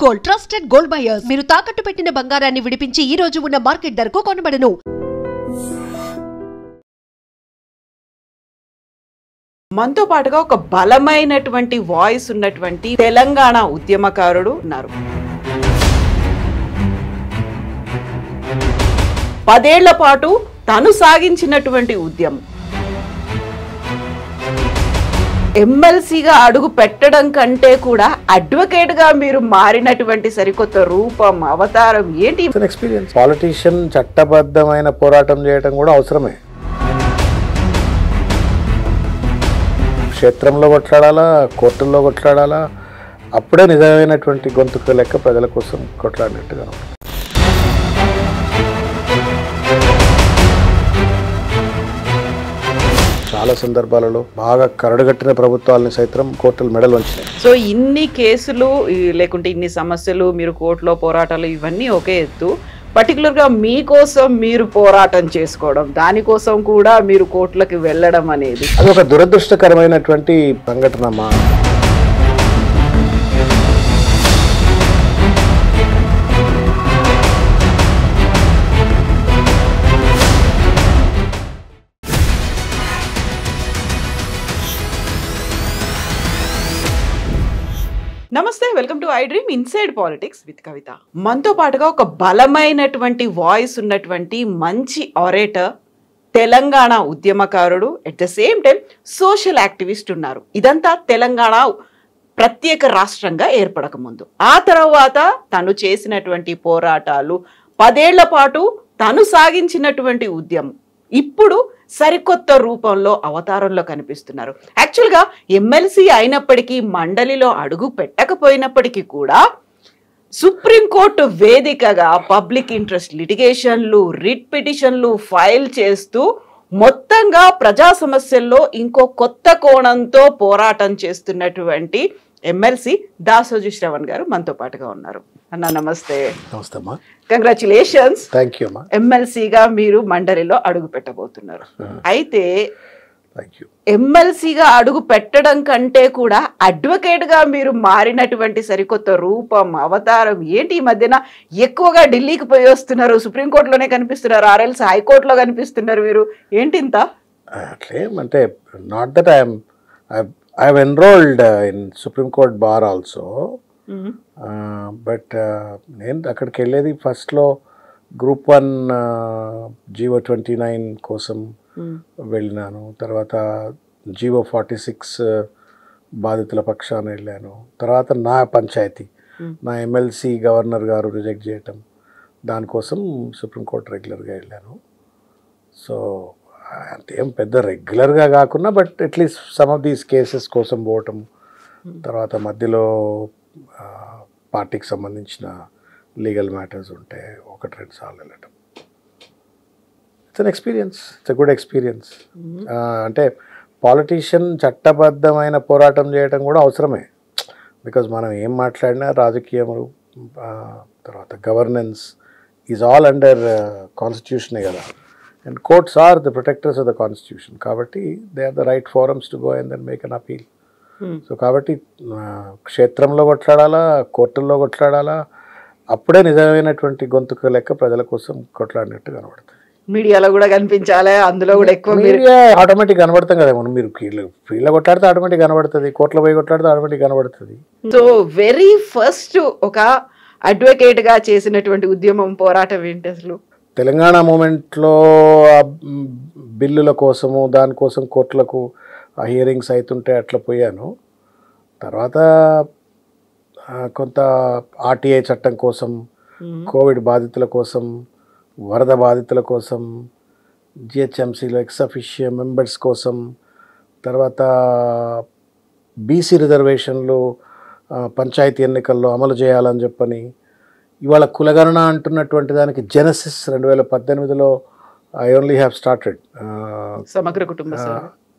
Gold trusted gold buyers మీరు తాకట్టు పెట్టిన బంగారాన్ని విడిపించి ఈ రోజు ఉన్న మార్కెట్ ధరకు కొనబడను. మనతో పాటుగా ఒక బలమైనటువంటి వాయిస్ ఉన్నటువంటి తెలంగాణ ఉద్యమకారుడు ఉన్నారు. 10 ఏళ్ల పాటు తను సాగించినటువంటి ఉద్యమం ఎమ్మెల్సీగా అడుగు పెట్టడం కంటే కూడా అడ్వకేట్ గా మీరు మారినటువంటి సరికొత్త రూపం, అవతారం ఏంటి? ఎక్స్పీరియన్స్. పాలిటీషియన్ చట్టబద్ధమైన పోరాటం చేయడం కూడా అవసరమే. క్షేత్రంలో కొట్లాడాలా, కోర్టుల్లో కొట్లాడాలా, అప్పుడే నిజమైనటువంటి గొంతుకు లెక్క ప్రజల కోసం కొట్లాడినట్టుగా. చాలా సందర్భాలలో బాగా కరడుగట్టిన ప్రభుత్వాలని సైతం కోర్టులు మెడలు వంచినాయి. సో ఇన్ని కేసులు లేకుంటే ఇన్ని సమస్యలు, మీరు కోర్టులో పోరాటాలు, ఇవన్నీ ఒకే ఎత్తు. పర్టికులర్గా మీకోసం మీరు పోరాటం చేసుకోవడం, దానికోసం కూడా మీరు కోర్టులకు వెళ్ళడం అనేది అది ఒక దురదృష్టకరమైనటువంటి సంఘటన. నమస్తే, welcome to I dream inside politics with Kavitha. మనతో పాటుగా ఒక బలమైనటువంటి వాయిస్ ఉన్నటువంటి మంచి ఆరేటర్, తెలంగాణ ఉద్యమకారుడు, at the same time social activist ఉన్నారు. ఇదంతా తెలంగాణ ప్రత్యేక రాష్ట్రంగా ఏర్పడక ముందు. ఆ తర్వాత తను చేసినటువంటి పోరాటాలు, 10 ఏళ్ల పాటు తను సాగించినటువంటి ఉద్యమం ఇప్పుడు సరికొత్త రూపంలో, అవతారంలో కనిపిస్తున్నారు. యాక్చువల్గా ఎమ్మెల్సీ అయినప్పటికీ, మండలిలో అడుగు పెట్టకపోయినప్పటికీ కూడా సుప్రీంకోర్టు వేదికగా పబ్లిక్ ఇంట్రెస్ట్ లిటిగేషన్లు, రిట్ పిటిషన్లు ఫైల్ చేస్తూ మొత్తంగా ప్రజా సమస్యల్లో ఇంకో కొత్త కోణంతో పోరాటం చేస్తున్నటువంటి ఎమ్మెల్సీ దాసోజు శ్రవణ్ గారు మనతో పాటుగా ఉన్నారు. అన్న నమస్తే. నమస్తే అమ్మా. కంగ్రాచులేషన్స్. థ్యాంక్ యూ అమ్మా. ఎమ్మెల్సీగా మీరు మండలిలో అడుగు పెట్టబోతున్నారు. అయితే ఎమ్మెల్సీగా అడుగు పెట్టడం కంటే కూడా అడ్వకేట్ గా మీరు మారినటువంటి సరికొత్త రూపం, అవతారం ఏంటి? ఈ మధ్యన ఎక్కువగా ఢిల్లీకి పోయి వస్తున్నారు, సుప్రీంకోర్టులోనే కనిపిస్తున్నారు, ఆర్ఎల్స్ హైకోర్టులో కనిపిస్తున్నారు. మీరు ఏంటి ఇంత? అట్లేమంటే not that I have enrolled in Supreme Court bar also, but నేను అక్కడికి వెళ్ళేది ఫస్ట్లో గ్రూప్ 1 జీవో 29 కోసం వెళ్ళినాను. తర్వాత జీవో 46 బాధితుల పక్షాన వెళ్ళాను. తర్వాత నా పంచాయతీ, నా ఎమ్మెల్సీ గవర్నర్ గారు రిజెక్ట్ చేయటం, దానికోసం సుప్రీంకోర్టు రెగ్యులర్గా వెళ్ళాను. సో అంతేం పెద్ద రెగ్యులర్గా కాకుండా, but at least some of these cases కోసం పోవటం, తర్వాత మధ్యలో పార్టీకి సంబంధించిన లీగల్ మ్యాటర్స్ ఉంటే 1-2 సార్లు వెళ్ళటం. It's an experience, it's a good experience. అంటే పాలిటీషియన్ చట్టబద్ధమైన పోరాటం చేయడం కూడా అవసరమే. బికాజ్ మనం ఏం మాట్లాడినా రాజకీయములు, తర్వాత గవర్నెన్స్ ఈజ్ ఆల్ అండర్ కాన్స్టిట్యూషనే కదా. And courts are the protectors of the constitution. Kabatti, they are the right forums to go and then make an appeal. So kabatti, క్షేత్రంలో కొట్లాడాలా, కోర్టుల్లో కొట్లాడాలా, అప్పుడే నిజమైనటువంటి గొంతుకు లెక్క ప్రజల కోసం కొట్లాడినట్టు కనబడుతుంది. మీడియాలో కూడా కనిపించాలి, అందులో కూడా ఎక్కువ మీడియా ఆటోమేటిక్ కనబడతాం కదా. మనం మీరు ఫీల్డ్లో కొట్లాడితే ఆటోమేటిక్ కనబడుతుంది, కోర్టులో పోయి కొట్లాడితే ఆటోమేటిక్ కనబడుతుంది. సో వెరీ ఫస్ట్ ఒక అడ్వకేట్ గా చేసినటువంటి ఉద్యమం, పోరాటం ఏంటి అసలు? తెలంగాణ మూమెంట్లో బిల్లుల కోసము, దానికోసం కోర్టులకు హియరింగ్స్ అవుతుంటే అట్లా పోయాను. తర్వాత కొంత ఆర్టీఐ చట్టం కోసం, కోవిడ్ బాధితుల కోసం, వరద బాధితుల కోసం, జిహెచ్ఎంసీలో ఎక్స్ అఫిషియో మెంబర్స్ కోసం, తర్వాత బీసీ రిజర్వేషన్లు పంచాయతీ ఎన్నికల్లో అమలు చేయాలని చెప్పని, ఇవాళ కులగణన అంటున్నటువంటి దానికి జెనసిస్ 2018లో I only have started. Samagra Kutumba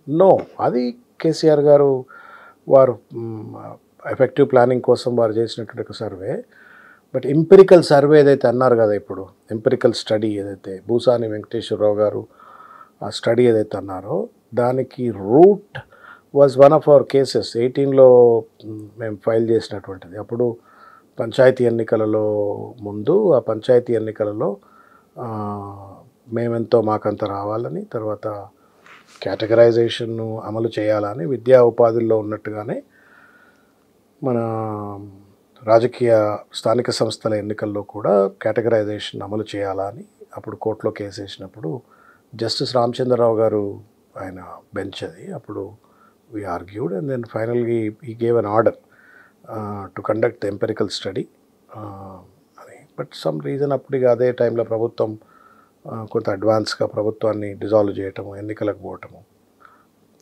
no, అది కేసీఆర్ గారు వారు ఎఫెక్టివ్ ప్లానింగ్ కోసం వారు చేసినటువంటి ఒక సర్వే. బట్ ఎంపిరికల్ సర్వే ఏదైతే అన్నారు కదా, ఇప్పుడు ఎంపిరికల్ స్టడీ ఏదైతే భూసాని వెంకటేశ్వరరావు గారు ఆ స్టడీ ఏదైతే అన్నారో, దానికి root was one of our cases 18లో మేము ఫైల్ చేసినటువంటిది. అప్పుడు పంచాయతీ ఎన్నికలలో ముందు ఆ పంచాయతీ ఎన్నికలలో మేమెంతో మాకంత రావాలని, తర్వాత కేటగరైజేషన్ను అమలు చేయాలని విద్యా ఉపాధుల్లో ఉన్నట్టుగానే మన రాజకీయ స్థానిక సంస్థల ఎన్నికల్లో కూడా కేటగరైజేషన్ అమలు చేయాలని అప్పుడు కోర్టులో కేసు వేసినప్పుడు జస్టిస్ రామచంద్రరావు గారు ఆయన బెంచ్ అది. అప్పుడు we argued and then finally he gave an order to conduct the empirical study. But some reason అప్పటికి అదే టైంలో ప్రభుత్వం కొంత అడ్వాన్స్గా ప్రభుత్వాన్ని డిజాల్వ్ చేయటము, ఎన్నికలకు పోవటము,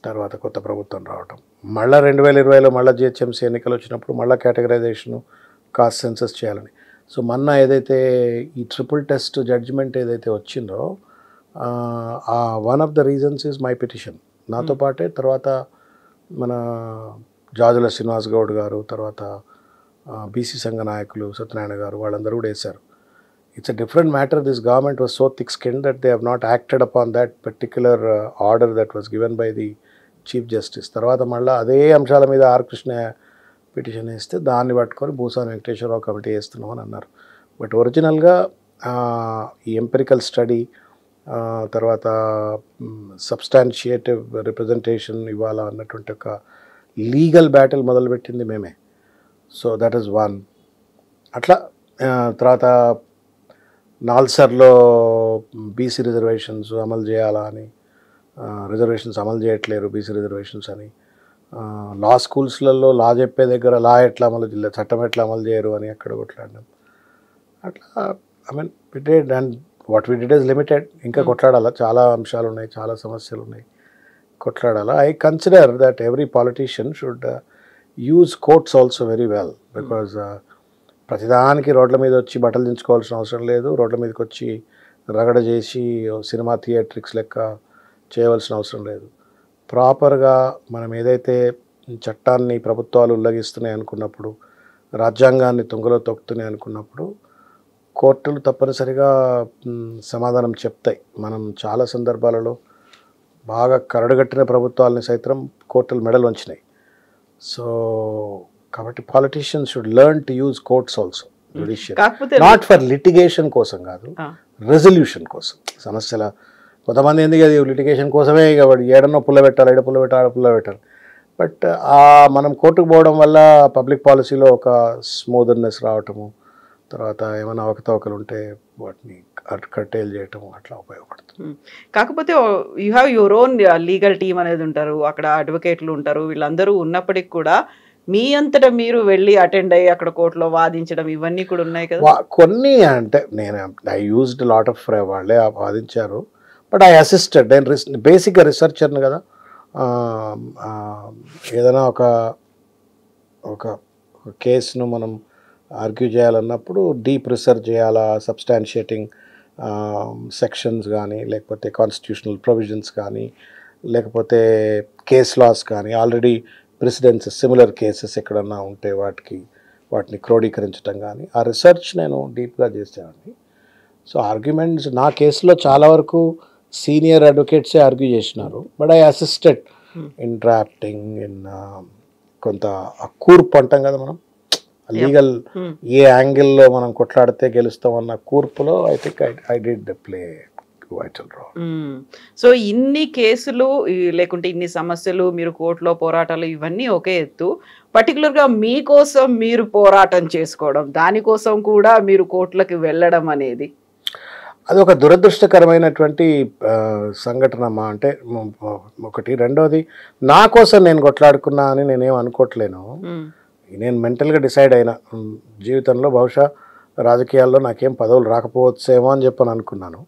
తర్వాత కొత్త ప్రభుత్వం రావటం, మళ్ళీ 2020లో మళ్ళీ జిహెచ్ఎంసీ ఎన్నికలు వచ్చినప్పుడు మళ్ళీ కేటగరైజేషను కాస్ట్ సెన్సస్ చేయాలని. సో మొన్న ఏదైతే ఈ ట్రిపుల్ టెస్ట్ జడ్జిమెంట్ ఏదైతే వచ్చిందో one of the reasons is my petition. నాతో పాటే తర్వాత మన జాజుల శ్రీనివాస్ గౌడ్ గారు, తర్వాత బీసీ సంఘ నాయకులు సత్యనారాయణ గారు, వాళ్ళందరూ కూడా వేశారు. It's a different matter. This government was so thick skin that they have not acted upon that particular order that was given by the chief justice. తర్వాత మళ్ళీ అదే అంశాల మీద ఆర్ కృష్ణ పిటిషన్ వేస్తే దాన్ని పట్టుకొని భూసాని వెంకటేశ్వరరావు కమిటీ వేస్తున్నామని అన్నారు. బట్ ఒరిజినల్గా ఈ ఎంపెరికల్ స్టడీ తర్వాత సబ్స్టాన్షియేటివ్ రిప్రజెంటేషన్ ఇవ్వాలా అన్నటువంటి ఒక లీగల్ బ్యాటిల్ మొదలుపెట్టింది మేమే. So that is one. అట్లా తర్వాత నాల్సర్లో బీసీ రిజర్వేషన్స్ అమలు చేయాలా అని, రిజర్వేషన్స్ అమలు చేయట్లేరు బీసీ రిజర్వేషన్స్ అని, లా స్కూల్స్లలో లా చెప్పే దగ్గర లా ఎట్లా అమలు చేయలేదు, చట్టం ఎట్లా అమలు చేయరు అని అక్కడ కొట్లాడినాం. అట్లా I mean it did and what we did is limited. ఇంకా కొట్లాడాలా, చాలా అంశాలు ఉన్నాయి, చాలా సమస్యలు ఉన్నాయి, కొట్లాడాలా. I consider that every politician should use courts also very well, because ప్రతిదానికి రోడ్ల మీద వచ్చి బట్టలు దించుకోవాల్సిన అవసరం లేదు, రోడ్ల మీదకి వచ్చి రగడ చేసి సినిమా థియేట్రిక్స్ లెక్క చేయవలసిన అవసరం లేదు. ప్రాపర్గా మనం ఏదైతే చట్టాన్ని ప్రభుత్వాలు ఉల్లంఘిస్తున్నాయి అనుకున్నప్పుడు, రాజ్యాంగాన్ని తుంగలో తొక్కుతున్నాయి అనుకున్నప్పుడు కోర్టులు తప్పనిసరిగా సమాధానం చెప్తాయి. మనం చాలా సందర్భాలలో బాగా కరడుగట్టిన ప్రభుత్వాలని సైతం కోర్టులు మెడలు వంచినాయి. సో కాబట్టి politicians should learn to use courts also, judicial, not for litigation కోసం కాదు, రెజల్యూషన్ కోసం. సమస్యల కొంతమంది ఎందుకు అది లిటిగేషన్ కోసమే కాబట్టి ఏడన్నో పుల్ల పెట్టాలి, ఏడ పుల్ల పెట్టాలి, ఆడ పుల్ల పెట్టాలి. బట్ మనం కోర్టుకు పోవడం వల్ల పబ్లిక్ పాలసీలో ఒక స్మూదర్నెస్ రావటము, తర్వాత ఏమైనా అవకతవకలు ఉంటే వాటిని కట్టేలు చేయటం అట్లా ఉపయోగపడుతుంది. కాకపోతే you have your own legal team అనేది ఉంటారు, అక్కడ అడ్వకేట్లు ఉంటారు, వీళ్ళందరూ ఉన్నప్పటికి కూడా మీ అంతటా మీరు వెళ్ళి అటెండ్ అయ్యి అక్కడ కోర్టులో వాదించడం ఇవన్నీ కూడా ఉన్నాయి కదా. కొన్ని అంటే నేను ఐ యూజ్డ్ లాట్ ఆఫ్ వాళ్ళే వాదించారు, బట్ ఐ అసిస్టెడ్. నేను బేసిక్గా రీసెర్చర్ని కదా. ఏదైనా ఒక కేసును మనం ఆర్గ్యూ చేయాలన్నప్పుడు డీప్ రీసెర్చ్ చేయాలా, సబ్స్టాన్షియేటింగ్ సెక్షన్స్ కానీ, లేకపోతే కాన్స్టిట్యూషనల్ ప్రొవిజన్స్ కానీ, లేకపోతే కేస్ లాస్ కానీ, ఆల్రెడీ ప్రెసిడెన్స్ సిమిలర్ కేసెస్ ఎక్కడన్నా ఉంటే వాటిని క్రోడీకరించడం కానీ, ఆ రీసెర్చ్ నేను డీప్గా చేసేవాడిని. సో ఆర్గ్యుమెంట్స్ నా కేసులో చాలా వరకు సీనియర్ అడ్వకేట్సే ఆర్గ్యూ చేసినారు, but I assisted in drafting, in కొంత కూర్పు అంటాం కదా మనం, లీగల్ ఏ యాంగిల్లో మనం కొట్లాడితే గెలుస్తామన్న కూర్పులో I think I did play vital role. So ఇన్ని కేసులు లేకుంటే ఇన్ని సమస్యలు, మీరు కోర్టులో పోరాటాలు ఇవన్నీ ఒకే ఎత్తు, పర్టికులర్గా మీకోసం మీరు పోరాటం చేసుకోవడం, దానికోసం కూడా మీరు కోర్టులకు వెళ్ళడం అనేది అది ఒక దురదృష్టకరమైనటువంటి సంఘటన అమ్మా. అంటే ఒకటి, రెండోది నా కోసం నేను కొట్లాడుకున్నా అని నేనేం అనుకోవట్లేను. నేను మెంటల్గా డిసైడ్ అయినా జీవితంలో బహుశా రాజకీయాల్లో నాకేం పదవులు రాకపోవచ్చేమో అని చెప్పని అనుకున్నాను.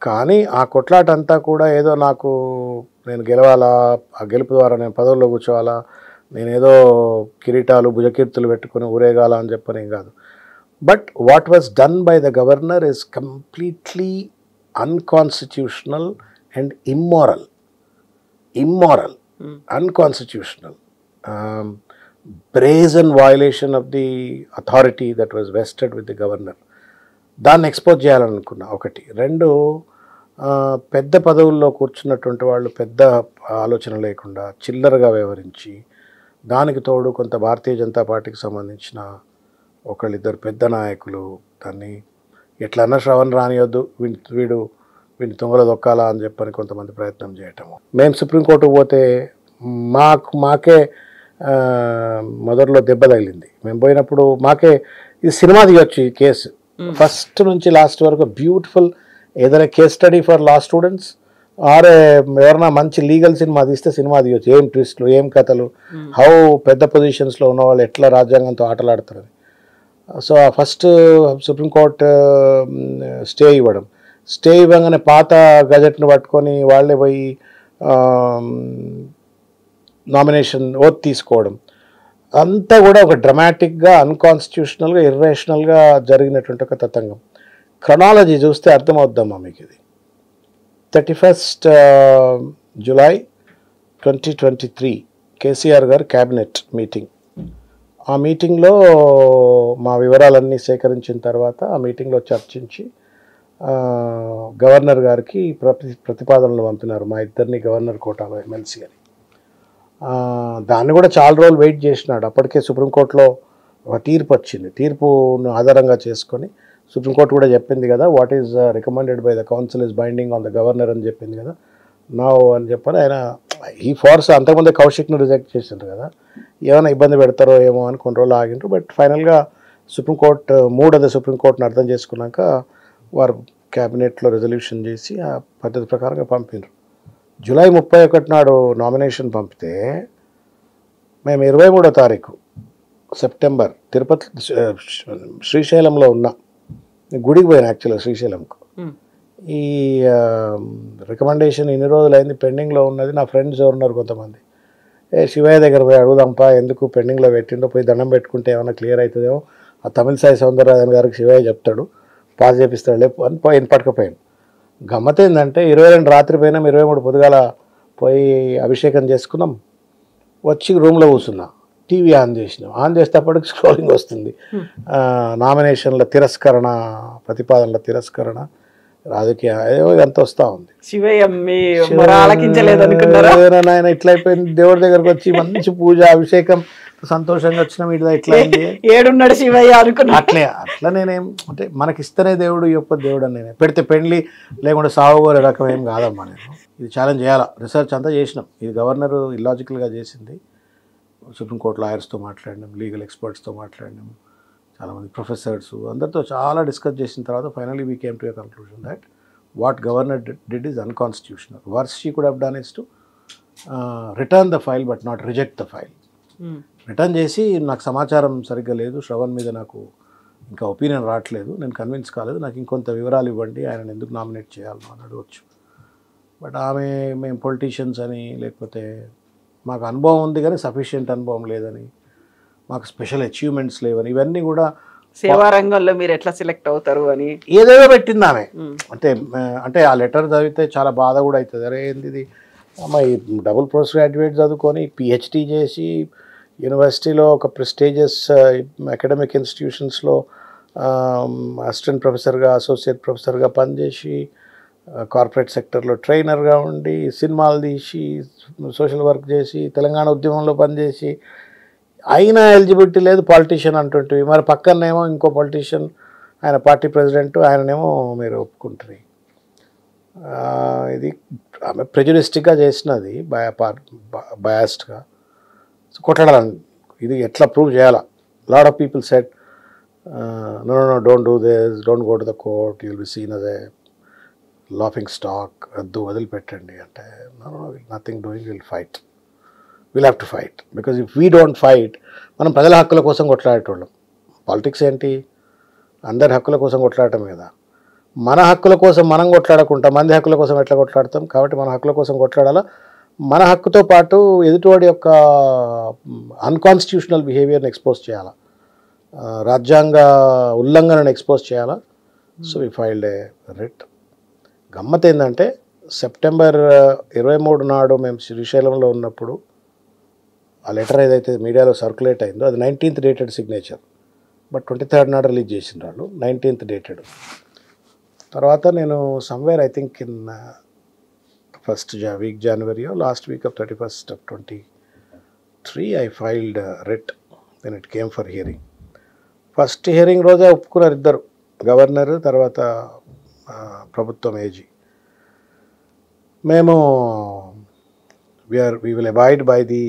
కానీ ఆ కొట్లాట అంతా కూడా ఏదో నేను గెలవాలా, ఆ గెలుపు ద్వారా నేను పదవుల్లో కూర్చోవాలా, నేనేదో కిరీటాలు భుజకీర్తులు పెట్టుకుని ఊరేగాల అని చెప్పనేం కాదు. But what was done by the governor is completely unconstitutional and immoral, unconstitutional, brazen violation of the authority that was vested with the governor. దాన్ని ఎక్స్పోజ్ చేయాలనుకున్నా. ఒకటి. రెండు, పెద్ద పదవుల్లో కూర్చున్నటువంటి వాళ్ళు పెద్ద ఆలోచన లేకుండా చిల్లరగా వ్యవహరించి, దానికి తోడు కొంత భారతీయ జనతా పార్టీకి సంబంధించిన ఒకళ్ళిద్దరు పెద్ద నాయకులు దాన్ని ఎట్లన్నా శ్రవణ్ రానియొద్దు, వీడిని తుంగలో దొక్కాలా అని చెప్పని కొంతమంది ప్రయత్నం చేయటము. మేము సుప్రీంకోర్టుకు పోతే మాకే మొదట్లో దెబ్బ తగిలింది. మేము పోయినప్పుడు మాకే ఇది సినిమా తీయొచ్చు ఈ కేసు, ఫస్ట్ నుంచి లాస్ట్ వరకు బ్యూటిఫుల్ ఏదైనా case study for law students or ఎవరైనా మంచి లీగల్ సినిమా తీస్తే సినిమా తీయొచ్చు. ఏం ట్విస్ట్లు, ఏం కథలు, హౌ పెద్ద పొజిషన్స్లో ఉన్న వాళ్ళు ఎట్లా రాజ్యాంగంతో ఆటలాడతారని. సో ఆ ఫస్ట్ సుప్రీంకోర్టు స్టే ఇవ్వగానే పాత గజెట్ను పట్టుకొని వాళ్ళే పోయి నామినేషన్ ఓత్ తీసుకోవడం అంతా కూడా ఒక డ్రమాటిక్గా, అన్కాన్స్టిట్యూషనల్గా, ఇర్రేషనల్గా జరిగినటువంటి ఒక తతంగం. క్రొనాలజీ చూస్తే అర్థమవుద్దమ్మా మీకు. ఇది 31st July 2023 కేసీఆర్ గారు క్యాబినెట్ మీటింగ్. ఆ మీటింగ్లో మా వివరాలన్నీ సేకరించిన తర్వాత ఆ మీటింగ్లో చర్చించి గవర్నర్ గారికి ప్రతిపాదనలు పంపినారు. మా ఇద్దరిని గవర్నర్ కోటాలో ఎమ్మెల్సీ అని. దాన్ని కూడా చాలా రోజులు వెయిట్ చేసినాడు. అప్పటికే సుప్రీంకోర్టులో ఒక తీర్పు వచ్చింది. తీర్పును ఆధారంగా చేసుకొని సుప్రీంకోర్టు కూడా చెప్పింది కదా, what is recommended by the council is binding on the governor అని చెప్పింది కదా. నో అని చెప్పని ఆయన ఈ ఫోర్స్ అంతకుముందే కౌశిక్ను రిజెక్ట్ చేసిండ్రు కదా, ఏమైనా ఇబ్బంది పెడతారో ఏమో అని కొన్ని రోజులు ఆగిండ్రు. బట్ ఫైనల్గా సుప్రీంకోర్టు మూడోది సుప్రీంకోర్టును అర్థం చేసుకున్నాక వారు క్యాబినెట్లో రెజల్యూషన్ చేసి ఆ పద్ధతి ప్రకారంగా పంపిండ్రు. జూలై 31 నాడు నామినేషన్ పంపితే మేము 23వ తారీఖు సెప్టెంబర్ తిరుపతి శ్రీశైలంలో ఉన్నా. గుడికి పోయాను యాక్చువల్గా శ్రీశైలంకు. ఈ రికమెండేషన్ ఇన్ని రోజులైంది పెండింగ్లో ఉన్నది. నా ఫ్రెండ్స్ ఎవరున్నారు కొంతమంది, శివయ్య దగ్గర పోయి అడుగుదాంపా, ఎందుకు పెండింగ్లో పెట్టిండో, పోయి దండం పెట్టుకుంటే ఏమైనా క్లియర్ అవుతుందేమో, ఆ తమిళసాయి సౌందరరాజన్ గారికి శివయ్య చెప్తాడు, పాస్ చేపిస్తాడు లేపు అని పోయి పట్టుకుపోయాను. గమ్మత్ ఏంటంటే 22 రాత్రి పోయినాం, 23 పొద్దుగాల పోయి అభిషేకం చేసుకున్నాం. వచ్చి రూమ్లో కూర్చున్నా, టీవీ ఆన్ చేసినాం. ఆన్ చేసేటప్పటికి స్క్రోలింగ్ వస్తుంది, నామినేషన్ల తిరస్కరణ, ప్రతిపాదనల తిరస్కరణ, రాజకీయ ఇదంతా వస్తూ ఉంది. ఆయన ఇట్లా అయిపోయింది. దేవుడి దగ్గరకు వచ్చి మంచి పూజ అభిషేకం సంతోషంగా వచ్చినాం. ఇట్లా ఇట్లా ఏడున్నాడు శివయ్య అనుకున్నా. అట్లా నేనేం అంటే మనకి ఇస్తేనే దేవుడు, ఇవ్వకపోతే దేవుడు అని నేనే పెడితే పెళ్ళి లేకుండా సాగుకోరే రకం ఏం కాదమ్మా. నేను ఇది ఛాలెంజ్ చేయాలా, రీసెర్చ్ అంతా చేసినాం. ఇది గవర్నర్ ఇల్లాజికల్గా చేసింది. సుప్రీంకోర్టు లాయర్స్తో మాట్లాడినాం, లీగల్ ఎక్స్పర్ట్స్తో మాట్లాడినాం, చాలామంది ప్రొఫెసర్స్ అందరితో చాలా డిస్కస్ చేసిన తర్వాత finally we came to a conclusion that what governor did is unconstitutional. Worse she could have done is to return the file but not reject the file. Return చేసి నాకు సమాచారం సరిగ్గా లేదు, శ్రవణ్ మీద నాకు ఇంకా ఒపీనియన్ రావట్లేదు, నేను కన్విన్స్ కాలేదు, నాకు ఇంకొంత వివరాలు ఇవ్వండి, ఆయన ఎందుకు నామినేట్ చేయాలని అని అడగవచ్చు. బట్ ఆమె మేము పొలిటీషియన్స్ అని, లేకపోతే మాకు అనుభవం ఉంది కానీ సఫిషియెంట్ అనుభవం లేదని, మాకు స్పెషల్ అచీవ్మెంట్స్ లేవని, ఇవన్నీ కూడా సేవా రంగంలో మీరు ఎట్లా సెలెక్ట్ అవుతారు అని ఏదేదో పెట్టింది ఆమె. అంటే ఆ లెటర్ చదివితే చాలా బాధ కూడా అవుతుంది. అరే ఏంది ఇది అమ్మ, ఈ డబుల్ పోస్ట్ గ్రాడ్యుయేట్ చదువుకొని పిహెచ్డి చేసి యూనివర్సిటీలో ఒక ప్రెస్టీజియస్ అకాడమిక్ ఇన్స్టిట్యూషన్స్లో అసిస్టెంట్ ప్రొఫెసర్గా, అసోసియేట్ ప్రొఫెసర్గా పనిచేసి, కార్పొరేట్ సెక్టర్లో ట్రైనర్గా ఉండి, సినిమాలు తీసి, సోషల్ వర్క్ చేసి, తెలంగాణ ఉద్యమంలో పనిచేసి, అయినా ఎలిజిబిలిటీ లేదు, పాలిటీషియన్ అంటుంటివి. మరి పక్కనేమో ఇంకో పొలిటీషియన్, ఆయన పార్టీ ప్రెసిడెంట్, ఆయననేమో మీరు ఒప్పుకుంటారు. ఇది ఆమె ప్రెజుడిస్టిక్గా చేసినది, బయాస్డ్గా. సో కొట్లాడాలని ఇది ఎట్లా ప్రూవ్ చేయాలా. Lot of people said no don't do this, don't go to the court, you will be seen as a laughing stock, వద్దు వదిలిపెట్టండి అంటే, nothing doing, will fight, will have to fight. Because if we don't fight, మనం ప్రజల హక్కుల కోసం కొట్లాడేటోళ్ళం. Politics ఏంటి, అందరి హక్కుల కోసం కొట్లాడటం కదా. మన హక్కుల కోసం మనం కొట్లాడకుండా మంది హక్కుల కోసం ఎట్లా కొట్లాడతాం? కాబట్టి మన హక్కుల కోసం కొట్లాడాలా. మన హక్కుతో పాటు ఎదుటివాడి యొక్క అన్కాన్స్టిట్యూషనల్ బిహేవియర్ని ఎక్స్పోజ్ చేయాలా, రాజ్యాంగ ఉల్లంఘనను ఎక్స్పోజ్ చేయాలా. So we filed a writ. గమ్మత్ ఏంటంటే సెప్టెంబర్ 23 నాడు మేము శ్రీశైలంలో ఉన్నప్పుడు ఆ లెటర్ ఏదైతే మీడియాలో సర్క్యులేట్ అయిందో అది 19th dated signature. But 23rd నాడు రిలీజ్ చేసిన వాళ్ళు 19th డేటెడ్. తర్వాత నేను somewhere I think in first week January, last week off 31st of 23 I filed writ. Then it came for hearing. First hearing రోజే ఒప్పుకున్నారు ఇద్దరు, గవర్నర్ తర్వాత ప్రభుత్వం ఏజీ. మేము we will abide by the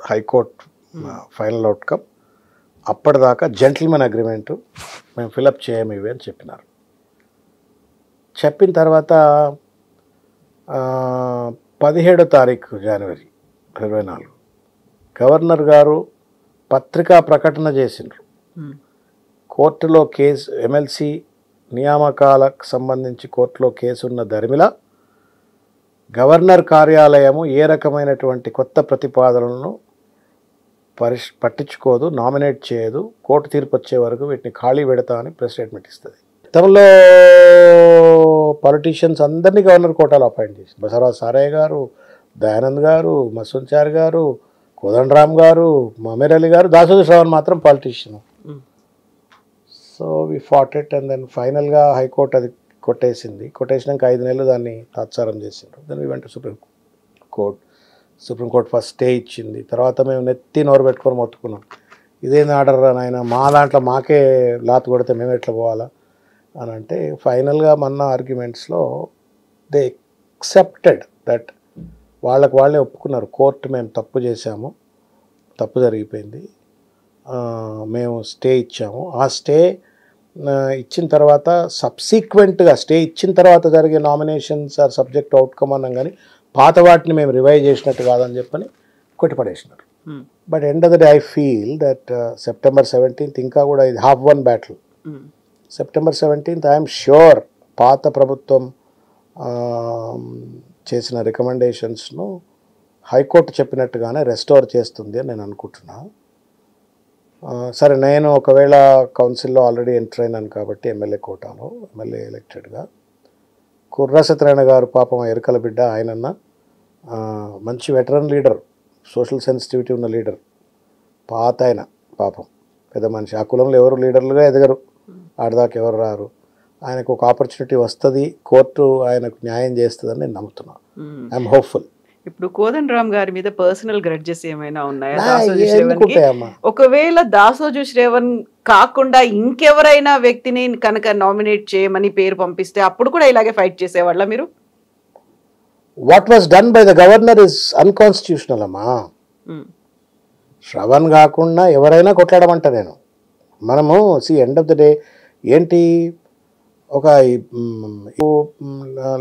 high court final outcome. అప్పటిదాకా gentlemen agreement మేము fill up చేయము ఇవి అని చెప్పినారు. చెప్పిన తర్వాత 17వ తారీఖు జనవరి 2024 గవర్నర్ గారు పత్రికా ప్రకటన చేసిండ్రు. కోర్టులో కేసు ఎమ్మెల్సీ నియామకాలకు సంబంధించి కోర్టులో కేసు ఉన్న ధర్మిల గవర్నర్ కార్యాలయము ఏ రకమైనటువంటి కొత్త ప్రతిపాదనలను పట్టించుకోదు, నామినేట్ చేయదు, కోర్టు తీర్పు వచ్చే వరకు వీటిని ఖాళీ పెడతా అని ప్రెస్ స్టేట్మెంట్ ఇస్తుంది. గతంలో పొలిటీషియన్స్ అందరినీ గవర్నర్ కోటాలో అపాయింట్ చేసింది. బసవరాజ్ సారయ్య గారు, దయానంద్ గారు, మసూన్చార్ గారు, కోదండరామ్ గారు, మమీర్ అలీ గారు, దాసోజు శ్రవణ్ మాత్రం politician. So we fought it and then ఫైనల్గా హైకోర్టు అది కొట్టేసింది. కొట్టేసినాక 5 నెలలు దాన్ని తాత్సారం చేసిండ్రు. Then we went supreme court first stay ఇచ్చింది. తర్వాత మేము నెత్తి నోరు పెట్టుకొని మొత్తుకున్నాం, ఇదేం ఆర్డర్ నాయన, మా దాంట్లో మాకే లాత్ కొడితే మేము ఎట్లా పోవాలా అని అంటే ఫైనల్గా మొన్న ఆర్గ్యుమెంట్స్లో దే ఎక్సెప్టెడ్ దట్ వాళ్ళకు వాళ్ళే ఒప్పుకున్నారు, కోర్టు మేము తప్పు చేశాము, తప్పు జరిగిపోయింది, మేము స్టే ఇచ్చాము. ఆ స్టే ఇచ్చిన తర్వాత సబ్సీక్వెంట్గా స్టే ఇచ్చిన తర్వాత జరిగే నామినేషన్స్ ఆర్ సబ్జెక్ట్ అవుట్కమ్ అన్నాం, కానీ పాత వాటిని మేము రివైవ్ చేసినట్టు కాదని చెప్పని కొట్టిపడేసినారు. But end of the day I feel that September 17th ఇంకా కూడా ఇది half won battle. September 17th I'm sure పాత ప్రభుత్వం చేసిన రికమెండేషన్స్ను హైకోర్టు చెప్పినట్టుగానే రెస్టోర్ చేస్తుంది అని నేను అనుకుంటున్నా. సరే, నేను ఒకవేళ కౌన్సిల్లో ఆల్రెడీ ఎంటర్ అయినాను కాబట్టి ఎమ్మెల్యే కోటాలో ఎమ్మెల్యే ఎలక్టెడ్గా, కుర్ర సత్యనారాయణ గారు పాపం ఎరుకల బిడ్డ, ఆయనన్న మంచి వెటరన్ లీడర్, సోషల్ సెన్సిటివిటీ ఉన్న లీడర్, పాత ఆయన పాపం పెద్ద మనిషి. ఆ కులంలో ఎవరు లీడర్లుగా ఎదగరు, ఆడదాకా ఎవరు రారు. ఆయనకు ఒక ఆపర్చునిటీ వస్తుంది, కోర్టు ఆయనకు న్యాయం చేస్తుందని నేను నమ్ముతున్నాను. I'm hopeful. ఇప్పుడు కోదండరామ్ గారి మీద పర్సనల్ గ్రడ్జెస్ ఏమైనా ఉన్నాయా దాసోజు శ్రేవణ్కి? ఒకవేళ దాసోజు శ్రేవణ్ కాకుండా ఇంకెవరైనా వ్యక్తిని కనుక నామినేట్ చేయమని పేరు పంపిస్తే అప్పుడు కూడా ఇలాగే ఫైట్ చేసేవాళ్ళ మీరు? What was done by the governor is unconstitutional అమ్మా. శ్రవణ్ కాకుండా ఎవరైనా కొట్లాడమంట నేను. మనము ఎండ్ ఆఫ్ ద డే ఏంటి, ఒక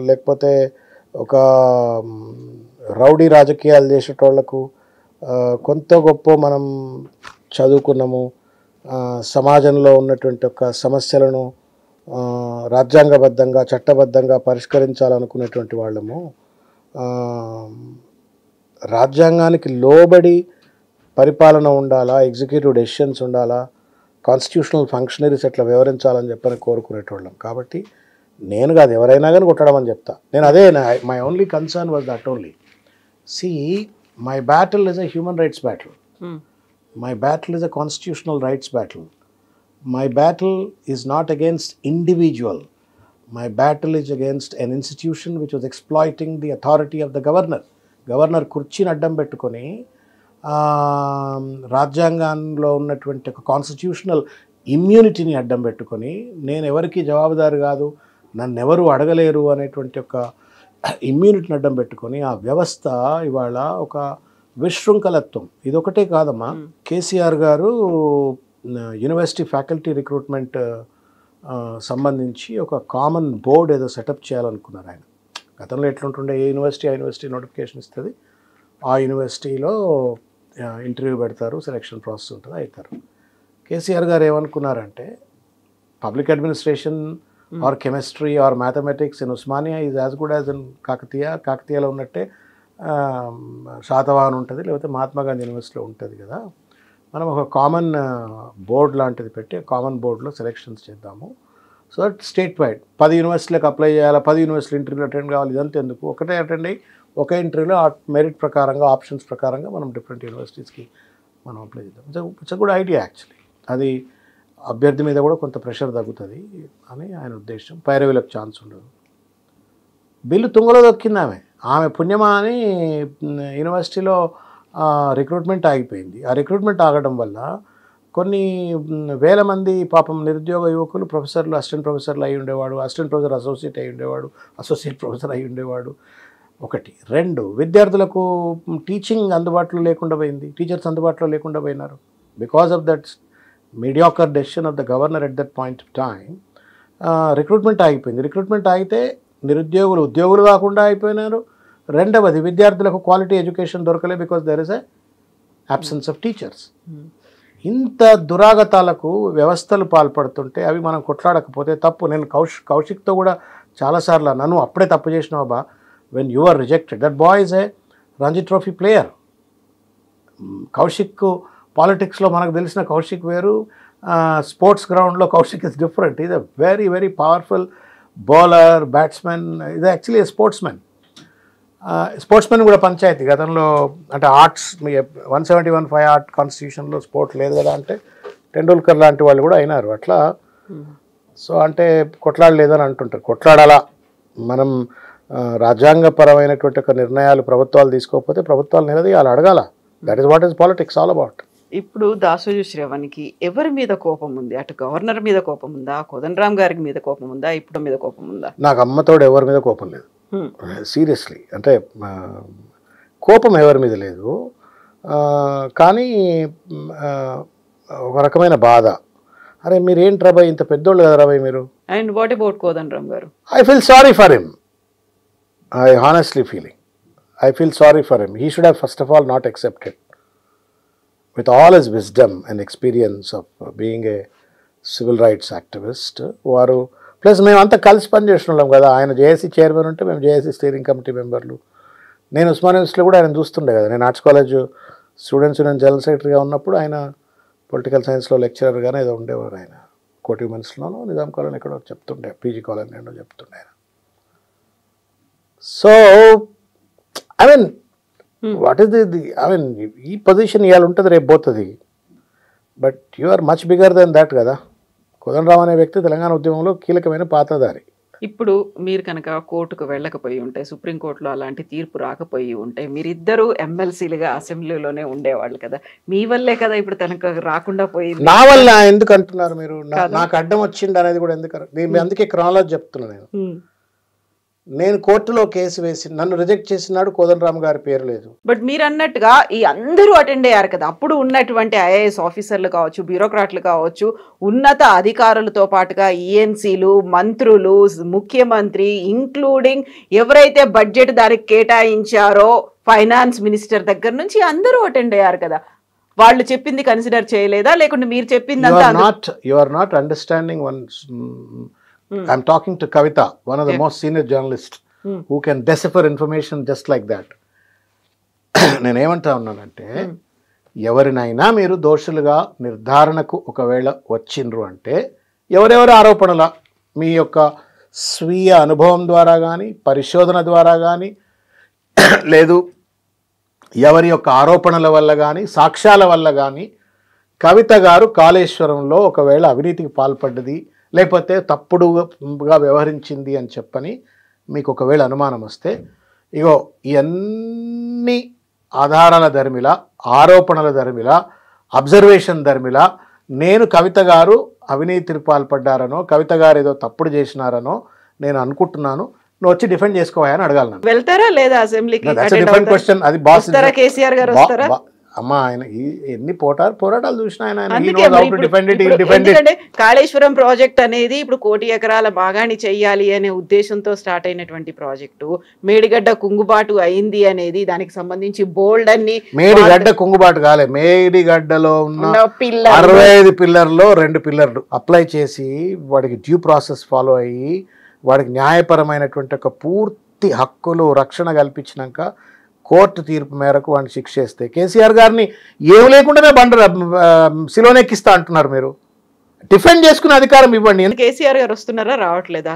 లేకపోతే ఒక రౌడీ రాజకీయాలు చేసేటోళ్లకు కొంత గొప్ప మనం చదువుకున్నాము, సమాజంలో ఉన్నటువంటి ఒక సమస్యలను రాజ్యాంగబద్ధంగా చట్టబద్ధంగా పరిష్కరించాలనుకునేటువంటి వాళ్ళము, రాజ్యాంగానికి లోబడి పరిపాలన ఉండాలా, ఎగ్జిక్యూటివ్ డెసిషన్స్ ఉండాలా, కాన్స్టిట్యూషనల్ ఫంక్షనరీస్ ఎట్లా వివరించాలని చెప్పని కోరుకునేటోళ్ళం. కాబట్టి నేను కాదు, ఎవరైనా కానీ కొట్టడం అని చెప్తా. నేను అదే, my only concern was that only. My battle is a human rights battle. My battle is a constitutional rights battle. My battle is not against individual. My battle is against N institution which was exploiting the authority of the governor. Governor కుర్చీని అడ్డం పెట్టుకొని రాజ్యాంగంలో ఉన్నటువంటి ఒక constitutional ఇమ్యూనిటీని అడ్డం పెట్టుకొని నేను ఎవరికి జవాబుదారు కాదు, నన్ను ఎవరు అడగలేరు అనేటువంటి ఒక ఇమ్యూనిటీని అడ్డం పెట్టుకొని ఆ వ్యవస్థ ఇవాళ ఒక విశృంఖలత్వం. ఇదొకటే కాదమ్మా, కేసీఆర్ గారు యూనివర్సిటీ ఫ్యాకల్టీ రిక్రూట్మెంట్ సంబంధించి ఒక కామన్ బోర్డ్ ఏదో సెటప్ చేయాలనుకున్నారు ఆయన. గతంలో ఎట్లుంటుండే, ఏ యూనివర్సిటీ ఆ యూనివర్సిటీ నోటిఫికేషన్ ఇస్తుంది, ఆ యూనివర్సిటీలో ఇంటర్వ్యూ పెడతారు, సెలక్షన్ ప్రాసెస్ ఉంటుంది, అవుతారు. కేసీఆర్ గారు ఏమనుకున్నారంటే public administration or chemistry or mathematics in Osmania is as good as in కాకతీయలో ఉన్నట్టే శాతవాహన్ ఉంటుంది, లేకపోతే మహాత్మా గాంధీ యూనివర్సిటీలో ఉంటుంది కదా, మనం ఒక కామన్ బోర్డ్ లాంటిది పెట్టి కామన్ బోర్డులో సెలెక్షన్స్ చేద్దాము. సో దట్ స్టేట్ వైడ్ 10 యూనివర్సిటీలకు అప్లై చేయాలి, 10 యూనివర్సిటీలు ఇంటర్వ్యూ అటెండ్ కావాలి, ఇదంతా ఎందుకు, ఒకటే అటెండ్ అయ్యి ఒకే ఇంటర్వ్యూలో ఆ మెరిట్ ప్రకారంగా ఆప్షన్స్ ప్రకారంగా మనం డిఫరెంట్ యూనివర్సిటీస్కి మనం అప్లై చేద్దాం. It's a good idea actually. అది అభ్యర్థి మీద కూడా కొంత ప్రెషర్ తగ్గుతుంది అని ఆయన ఉద్దేశం. పైరవీలకు ఛాన్స్ ఉండదు. బిల్లు తుంగలో దొక్కింది ఆమె పుణ్యమా అని యూనివర్సిటీలో రిక్రూట్మెంట్ ఆగిపోయింది. ఆ రిక్రూట్మెంట్ ఆగడం వల్ల కొన్ని వేల మంది పాపం నిరుద్యోగ యువకులు ప్రొఫెసర్లు, అసిస్టెంట్ ప్రొఫెసర్లు అయి ఉండేవాడు, అసిస్టెంట్ ప్రొఫెసర్ అసోసియేట్ అయి ఉండేవాడు, అసోసియేట్ ప్రొఫెసర్ అయి ఉండేవాడు. ఒకటి. 2, విద్యార్థులకు టీచింగ్ అందుబాటులో లేకుండా పోయింది, టీచర్స్ అందుబాటులో లేకుండా పోయినారు. Because of that mediocre decision of the governor at that point of time recruitment ఆగిపోయింది. రిక్రూట్మెంట్ ఆగితే నిరుద్యోగులు ఉద్యోగులు కాకుండా అయిపోయినారు. 2వది, విద్యార్థులకు క్వాలిటీ ఎడ్యుకేషన్ దొరకలే because there is a absence of teachers. ఇంత దురాగతాలకు వ్యవస్థలు పాల్పడుతుంటే అవి మనం కొట్లాడకపోతే తప్పు. నేను కౌశిక్తో కూడా చాలాసార్లు నన్ను అప్పుడే తప్పు చేసినావు బా, when you are rejected. That boy is a Ranji Trophy player. Kaushik పాలిటిక్స్లో మనకు తెలిసిన కౌశిక్ వేరు, స్పోర్ట్స్ గ్రౌండ్లో Kaushik is different. Is a very very powerful bowler, batsmen. ఇది యాక్చువల్లీ ఏ స్పోర్ట్స్మెన్. స్పోర్ట్స్మెన్ కూడా పంచాయతీ గతంలో, అంటే ఆర్ట్స్ 171(5) ఆర్ట్ కాన్స్టిట్యూషన్లో స్పోర్ట్ లేదు కదా అంటే టెండూల్కర్ లాంటి వాళ్ళు కూడా అయినారు అట్లా. సో అంటే కొట్లాడలేదని అంటుంటారు. కొట్లాడాలా మనం. రాజ్యాంగపరమైనటువంటి ఒక నిర్ణయాలు ప్రభుత్వాలు తీసుకోకపోతే ప్రభుత్వాలు నిలదీయాలి, అడగాల. That is what is politics all about. ఇప్పుడు దాసోజు శ్రవణ్కి ఎవరి మీద కోపం ఉంది? అటు గవర్నర్ మీద కోపం ఉందా, కోదండరామ్ గారి మీద కోపం ఉందా, ఇప్పుడు మీద కోపం ఉందా? నాకు అమ్మతోడు ఎవరి మీద కోపం లేదు, సీరియస్లీ. అంటే కోపం ఎవరి మీద లేదు, కానీ ఒక రకమైన బాధ. అరే మీరేంటి రాబాయ్, ఇంత పెద్దోళ్ళు కదా రాబాయ్ మీరు. అండ్ వాట్ అబౌట్ కోదండరామ్ గారు? I feel sorry for him. I honestly feeling I feel sorry for him. He should have first of all not accepted. With all his wisdom and experience of being a civil rights activist, వారు plus మేమంతా కలిసి పనిచేస్తున్నాం కదా. ఆయన JAC chairman ఉంటే మేము JAC steering committee మెంబర్లు. నేను ఉస్మానియా యూనివర్సిటీలో కూడా ఆయన చూస్తుండే కదా. నేను arts college students union general సెక్రటరీగా ఉన్నప్పుడు ఆయన పొలిటికల్ సైన్స్లో లెక్చరర్గానే ఏదో ఉండేవారు. ఆయన కోటి ఉమెన్స్లోనూ నిజాం కాలేజ్ ఎక్కడో చెప్తుండే, పీజీ కాలేజ్ ఏంటో చెప్తుండే ఆయన. So I mean, what is I mean, ఈ పొజిషన్ ఇవాళ ఉంటుంది, రేపు పోతుంది. But you are much bigger than that కదా. కోదండరామ్ అనే వ్యక్తి తెలంగాణ ఉద్యమంలో కీలకమైన పాత్రధారి. ఇప్పుడు మీరు కనుక కోర్టుకు వెళ్ళకపోయి ఉంటే, సుప్రీంకోర్టులో అలాంటి తీర్పు రాకపోయి ఉంటే, మీరిద్దరూ ఎమ్మెల్సీలుగా అసెంబ్లీలోనే ఉండేవాళ్ళు కదా. మీ వల్లే కదా ఇప్పుడు తనకు రాకుండా పోయింది. నా వల్ల ఎందుకు అంటున్నారు మీరు? నాకు అడ్డం వచ్చింది అనేది కూడా ఎందుకు? అందుకే క్రాలజీ చెప్తున్నాను. నేను కోర్టులో కేసు వేసి నన్ను రిజెక్ట్ చేసినాడు, కోదండరామ్ గారి పేరు లేదు. బట్ మీరు అన్నట్టుగా ఈ అందరూ అటెండ్ అయ్యారు కదా. అప్పుడు ఉన్నటువంటి ఐఏఎస్ ఆఫీసర్లు కావచ్చు, బ్యూరోక్రాట్లు కావచ్చు, ఉన్నత అధికారులతో పాటుగా ఈఎన్సీలు, మంత్రులు, ముఖ్యమంత్రి, ఇంక్లూడింగ్ ఎవరైతే బడ్జెట్ దానికి కేటాయించారో ఫైనాన్స్ మినిస్టర్ దగ్గర నుంచి అందరూ అటెండ్ అయ్యారు కదా. వాళ్ళు చెప్పింది కన్సిడర్ చేయలేదా, లేకుంటే మీరు చెప్పింది? You are not understanding one. I'm talking to Kavita, one of the most senior journalists who can decipher information just like that. నేనేమంటా ఉన్నానంటే, ఎవరినైనా మీరు దోషులుగా నిర్ధారణకు ఒకవేళ వచ్చిండ్రు అంటే ఎవరెవరి ఆరోపణల మీ యొక్క స్వీయ అనుభవం ద్వారా కానీ, పరిశోధన ద్వారా కానీ, లేదు ఎవరి యొక్క ఆరోపణల వల్ల కానీ, సాక్ష్యాల వల్ల కానీ కవిత గారు కాళేశ్వరంలో ఒకవేళ అవినీతికి పాల్పడ్డది, లేకపోతే తప్పుడుగా వ్యవహరించింది అని చెప్పని మీకు ఒకవేళ అనుమానం వస్తే, ఇగో ఇవన్నీ ఆధారాల ధర్మిల, ఆరోపణల ధర్మిల, అబ్జర్వేషన్ ధర్మిల నేను కవిత గారు అవినీతికి పాల్పడ్డారనో, కవిత గారు ఏదో తప్పుడు చేసినారనో నేను అనుకుంటున్నాను, నువ్వు వచ్చి డిఫెండ్ చేసుకోవాలని అడగాలి. వెళ్తారా లేదా అసెంబ్లీకి? క్వశ్చన్. అది బాస్ కేసీఆర్ గారు వస్తారా? అమ్మా, ఆయన ఎన్ని పోరాటాలు చూసినా కాళేశ్వరం ప్రాజెక్ట్ అనేది ఇప్పుడు 1 కోటి ఎకరాల భాగాన్ని చెయ్యాలి అనే ఉద్దేశంతో స్టార్ట్ అయినటువంటి ప్రాజెక్టు మేడిగడ్డ కుంగుబాటు అయింది అనేది దానికి సంబంధించి బోల్డ్ అన్ని. మేడిగడ్డ కుంగుబాటు కాలే, మేడిగడ్డలో ఉన్న 65 పిల్లర్లో 2 పిల్లర్లు అప్లై చేసి వాడికి డ్యూ ప్రాసెస్ ఫాలో అయ్యి వాడికి న్యాయపరమైనటువంటి ఒక పూర్తి హక్కులు రక్షణ కల్పించినాక కోర్టు తీర్పు మేరకు వాడిని శిక్ష చేస్తే కేసీఆర్ గారిని ఏం లేకుండానే శిలోనెక్కిస్తా అంటున్నారు. మీరు డిఫెండ్ చేసుకునే అధికారం ఇవ్వండి. కేసీఆర్ గారు వస్తున్నారా, రావట్లేదా?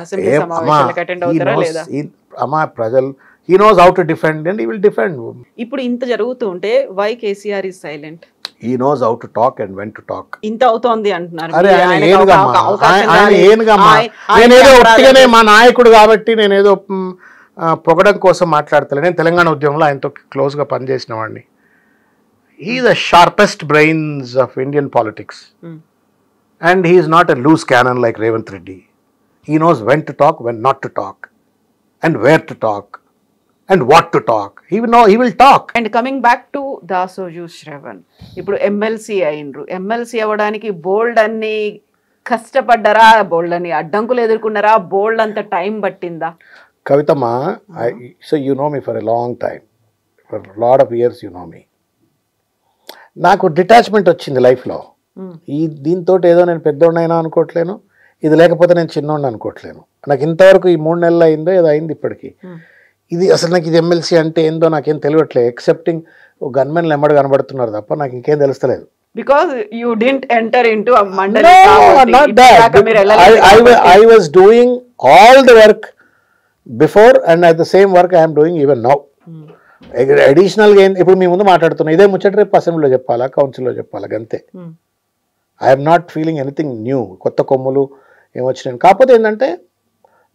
అమ్మా, ప్రజలు he knows how to defend and he will defend. ఇప్పుడు ఇంత జరుగుతూ ఉంటే why KCR is silent? he knows how to talk and when to talk. ఇంత అవుతోంది అంటున్నారు. నేనేదో ఒట్టిగానే మా నాయకుడు కాబట్టి నేనేదో పొగడం కోసం మాట్లాడతలే. నేను తెలంగాణ ఉద్యమంలో ఆయనతో క్లోజ్గా పనిచేసిన వాడిని. He's the sharpest brains of Indian politics. And he is not a loose cannon like Revanth Reddy. He knows when to talk, when not to talk, and where to talk, and what to talk. He will talk. And coming back to Dasoju Shravan, ఇప్పుడు MLC అయినరు. MLC అవ్వడానికి బోల్డ్ అన్ని కష్టపడ్డారా, బోల్డ్ అని అడ్డంకులు ఎదుర్కొన్నారా, బోల్డ్ అంత time పట్టిందా? Kavitama, so you know me for a long time. For a lot of years you know me. నాకు detachment వచ్చింది లైఫ్లో. దీంతో ఏదో నేను పెద్దోడినైనా అనుకోవట్లేను, ఇది లేకపోతే నేను చిన్నోడిని అనుకోవట్లేను. నాకు ఇంతవరకు ఈ 3 నెలలు అయిందో ఏదో అయింది ఇప్పటికి. ఇది అసలు నాకు ఇది ఎమ్మెల్సీ అంటే ఏందో నాకేం తెలియట్లేదు. ఎక్సెప్టింగ్ గన్మెన్లు ఎమ్మడి కనబడుతున్నారు తప్ప నాకు ఇంకేం తెలుస్తలేదు. Because you didn't enter into a మండలి. I was doing all the work before and at the same work I am doing even now. అడిషనల్గా ఇప్పుడు మీ ముందు మాట్లాడుతున్నా, ఇదే ముచ్చట రేపు అసెంబ్లీలో చెప్పాలా, కౌన్సిల్లో చెప్పాలా, అంతే. I'm not feeling anything new, కొత్త కొమ్ములు ఏమొచ్చినాయి. కాకపోతే ఏంటంటే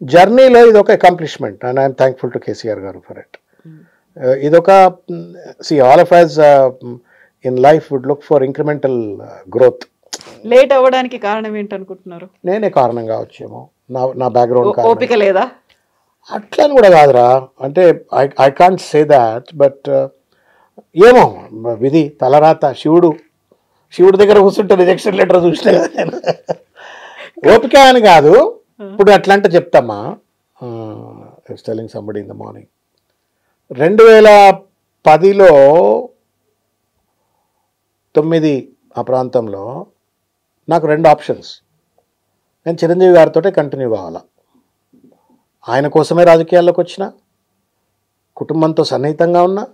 జర్నీలో ఇది ఒక accomplishment and I'm thankful to KCR garu for it. ఇదొక all of us in life would look for incremental growth. Late అవ్వడానికి కారణం ఏంటనుకుంటున్నారు? నేనే కారణం కావచ్చేమో, నా బ్యాక్గ్రౌండ్. ఓపిక లేదా? అట్లని కూడా కాదురా, అంటే I can't say that, but ఏమో విధి తలరాత. శివుడు దగ్గర కూర్చుంటే రిజెక్షన్ లెటర్ చూసినా కదా నేను. ఓపిక అని కాదు, ఇప్పుడు అట్లా అంటే చెప్తామా. Telling somebody in the morning 2010లో 9 ఆ ప్రాంతంలో నాకు 2 ఆప్షన్స్. నేను చిరంజీవి గారితో కంటిన్యూ కావాలా, ఆయన కోసమే రాజకీయాల్లోకి వచ్చిన, కుటుంబంతో సన్నిహితంగా ఉన్నా.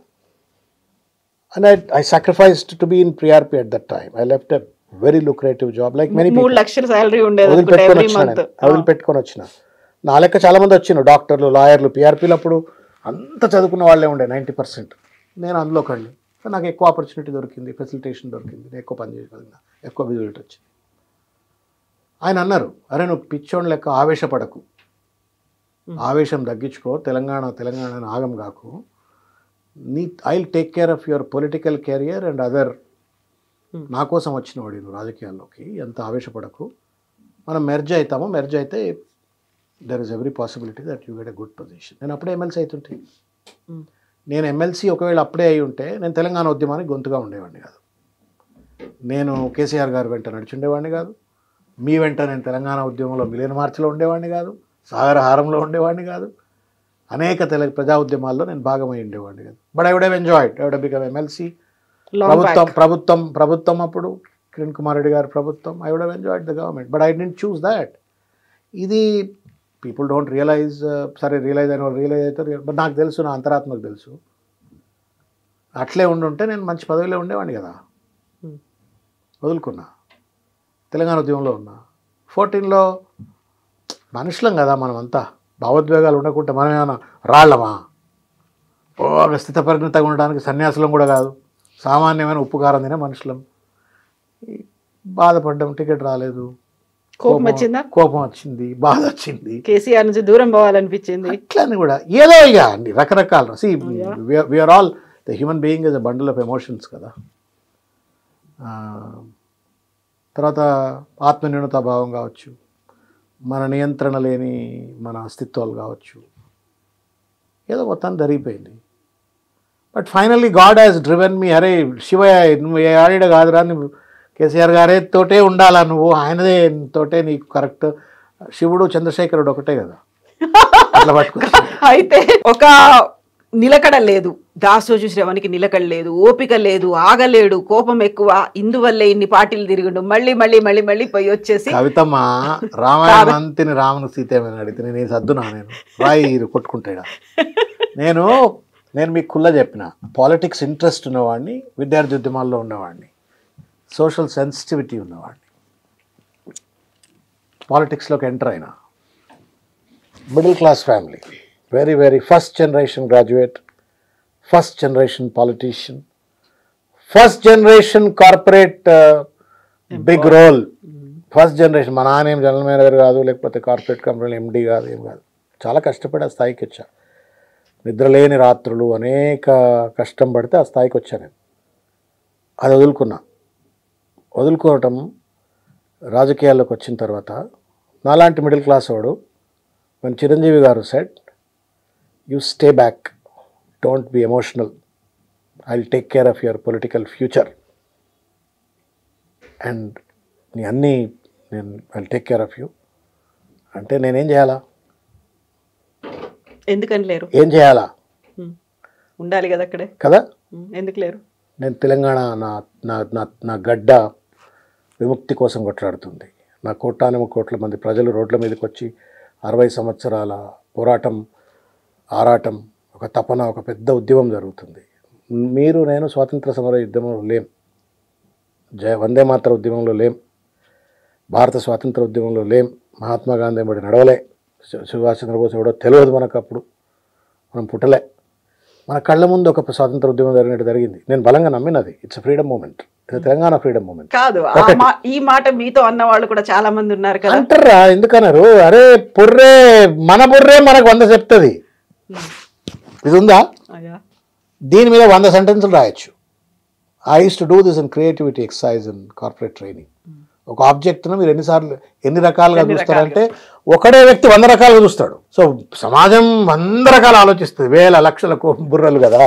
And I sacrificed to be in PRP at that time. I left a very lucrative job like many people. 3 లక్షల సాలరీ ఉండేది, వదిలిపెట్టుకొని వచ్చిన. నా లెక్క చాలా మంది వచ్చిన డాక్టర్లు, లాయర్లు, PRPలు. అప్పుడు అంత చదువుకున్న వాళ్ళే ఉండే 90%. నేను అందులో కండి. నాకు ఎక్కువ ఆపర్చునిటీ దొరికింది, ఫెసిలిటేషన్ దొరికింది, నేను ఎక్కువ పని చేయగలిగిన, ఎక్కువ విజిబిలిటీ వచ్చింది. ఆయన అన్నారు, అరే నువ్వు పిచ్చోని లెక్క ఆవేశపడకు, ఆవేశం తగ్గించుకో, తెలంగాణ ఆగం కాకు, I take care of your political career and other. నా కోసం వచ్చినవాడు నువ్వు రాజకీయాల్లోకి, ఎంత ఆవేశపడకు, మనం మెర్జ్ అయితే there is every possibility that you get a good position. నేను అప్పుడే ఎమ్మెల్సీ అవుతుంటే, నేను ఎమ్మెల్సీ ఒకవేళ అప్పుడే అయి ఉంటే నేను తెలంగాణ ఉద్యమానికి గొంతుగా ఉండేవాడిని కాదు, నేను కేసీఆర్ గారు వెంట నడిచుండేవాడిని కాదు, మీ వెంట నేను తెలంగాణ ఉద్యమంలో మిలియన్ మార్చ్లో ఉండేవాడిని కాదు, సాగరహారంలో ఉండేవాడిని కాదు, అనేక ప్రజా ఉద్యమాల్లో నేను భాగమై ఉండేవాడిని కాదు. But I would have enjoyed, I would have become MLC. ప్రభుత్వం అప్పుడు కిరణ్ కుమార్ రెడ్డి గారి ప్రభుత్వం, I would have enjoyed the government, but I didn't choose that. ఇది పీపుల్ డోంట్ రియలైజ్. సరే రియలైజ్ అవుతారు, బట్ నాకు తెలుసు, నా అంతరాత్మకు తెలుసు. అట్లే ఉండుంటే నేను మంచి పదవిలో ఉండేవాడిని కదా. వదులుకున్నా, తెలంగాణ ఉద్యమంలో ఉన్నా. 14లో మనుషులం కదా మనమంతా, భావోద్వేగాలు ఉండకుండా మనం ఏమైనా రాళ్ళమా? స్థితపరిణితంగా ఉండడానికి సన్యాసులం కూడా కాదు, సామాన్యమైన ఉప్పు కారం తినే మనుషులం. బాధపడ్డం, టికెట్ రాలేదు, కోపం వచ్చింది, బాధ వచ్చింది, కేసీఆర్ నుంచి దూరం పోవాలనిపించింది. అట్లని కూడా ఏదో ఇక అన్ని రకరకాల. We are all the human being is a bundle of emotions కదా. తర్వాత ఆత్మన్యూనతా భావం కావచ్చు, మన నియంత్రణ లేని మన అస్తిత్వాలు కావచ్చు, ఏదో మొత్తం జరిగిపోయింది. But finally God has driven me. అరే శివయ్య, నువ్వు ఏ ఆడిడ కాదురా, నువ్వు కేసీఆర్ గారే తోటే ఉండాలా, నువ్వు ఆయనదే తోటే నీకు కరెక్ట్. శివుడు చంద్రశేఖరుడు ఒకటే కదా, అట్లా పట్టుకో. అయితే ఒక నిలకడ లేదు, దాసోజు శ్రవణ్కి నిలకడ లేదు, ఓపిక లేదు, ఆగలేడు, కోపం ఎక్కువ, ఇందువల్లే ఇన్ని పార్టీలు తిరిగిండు, మళ్ళీ పోయి వచ్చేసి. కవితమ్మ రామాయణం అంతిని రాముని సీతేమని అడిగితే నేను సర్దునా, నేను రాయి కొట్టుకుంటాడా. నేను మీకు కుల్ల చెప్పిన, పాలిటిక్స్ ఇంట్రెస్ట్ ఉన్నవాడిని, విద్యార్థి ఉద్యమాల్లో ఉన్నవాడిని, సోషల్ సెన్సిటివిటీ ఉన్నవాడిని. పాలిటిక్స్లోకి ఎంటర్ అయినా middle class family, very first generation graduate, first generation politician, first generation corporate big role, first generation. మా నాన్న ఏం జనరల్ మేనేజర్ కాదు, లేకపోతే కార్పొరేట్ కంపెనీలో MD కాదు, ఏం కాదు. చాలా కష్టపడి ఆ స్థాయికి వచ్చా. నిద్రలేని రాత్రులు, అనేక కష్టం పడితే ఆ స్థాయికి వచ్చా నేను. అది వదులుకోవటం రాజకీయాల్లోకి వచ్చిన తర్వాత నాలాంటి మిడిల్ క్లాస్ వాడు మన చిరంజీవి గారు set you stay back, don't be emotional, I will take care of your political future and నీ అన్నీ నేను I will take care of you అంటే నేనేం చేయాలా? ఎందుకని లేరు? ఏం చేయాలా? ఉండాలి కదా అక్కడే కదా. ఎందుకు లేరు? నేను తెలంగాణ నా నా నా నా గడ్డ విముక్తి కోసం కొట్లాడుతుంది. నా 1.25 కోట్ల మంది ప్రజలు రోడ్ల మీదకి వచ్చి 60 సంవత్సరాల పోరాటం, ఆరాటం, ఒక తపన, ఒక పెద్ద ఉద్యమం జరుగుతుంది. మీరు నేను స్వాతంత్ర సమర ఉద్యమంలో లేం, వందే మాతర ఉద్యమంలో లేం, భారత స్వాతంత్ర ఉద్యమంలో లేం, మహాత్మా గాంధీ బడి నడవలే, సుభాష్ చంద్రబోస్ ఎవడో తెలియదు మనకు, అప్పుడు మనం పుట్టలే. మన కళ్ళ ముందు ఒక స్వాతంత్ర ఉద్యమం జరిగినట్టు జరిగింది. నేను బలంగా నమ్మినది. It's freedom moment, Telangana freedom moment కాదు. ఈ మాట మీతో అన్న వాళ్ళు కూడా చాలా మంది ఉన్నారు కదా. అంటారా? ఎందుకన్నారు? అరే బుర్రే, మన బుర్రే మనకు 100 చెప్తుంది. ఇది ఉందా? దీని మీద 100 సెంటెన్సులు రాయొచ్చు. I use to do this in creativity exercise in corporate training. ఒక ఆబ్జెక్ట్ను మీరు ఎన్ని రకాలుగా చూస్తారంటే ఒకడే వ్యక్తి 100 రకాలుగా చూస్తాడు. సో సమాజం 100 రకాలు ఆలోచిస్తుంది, వేల లక్షల బుర్రలు కదా.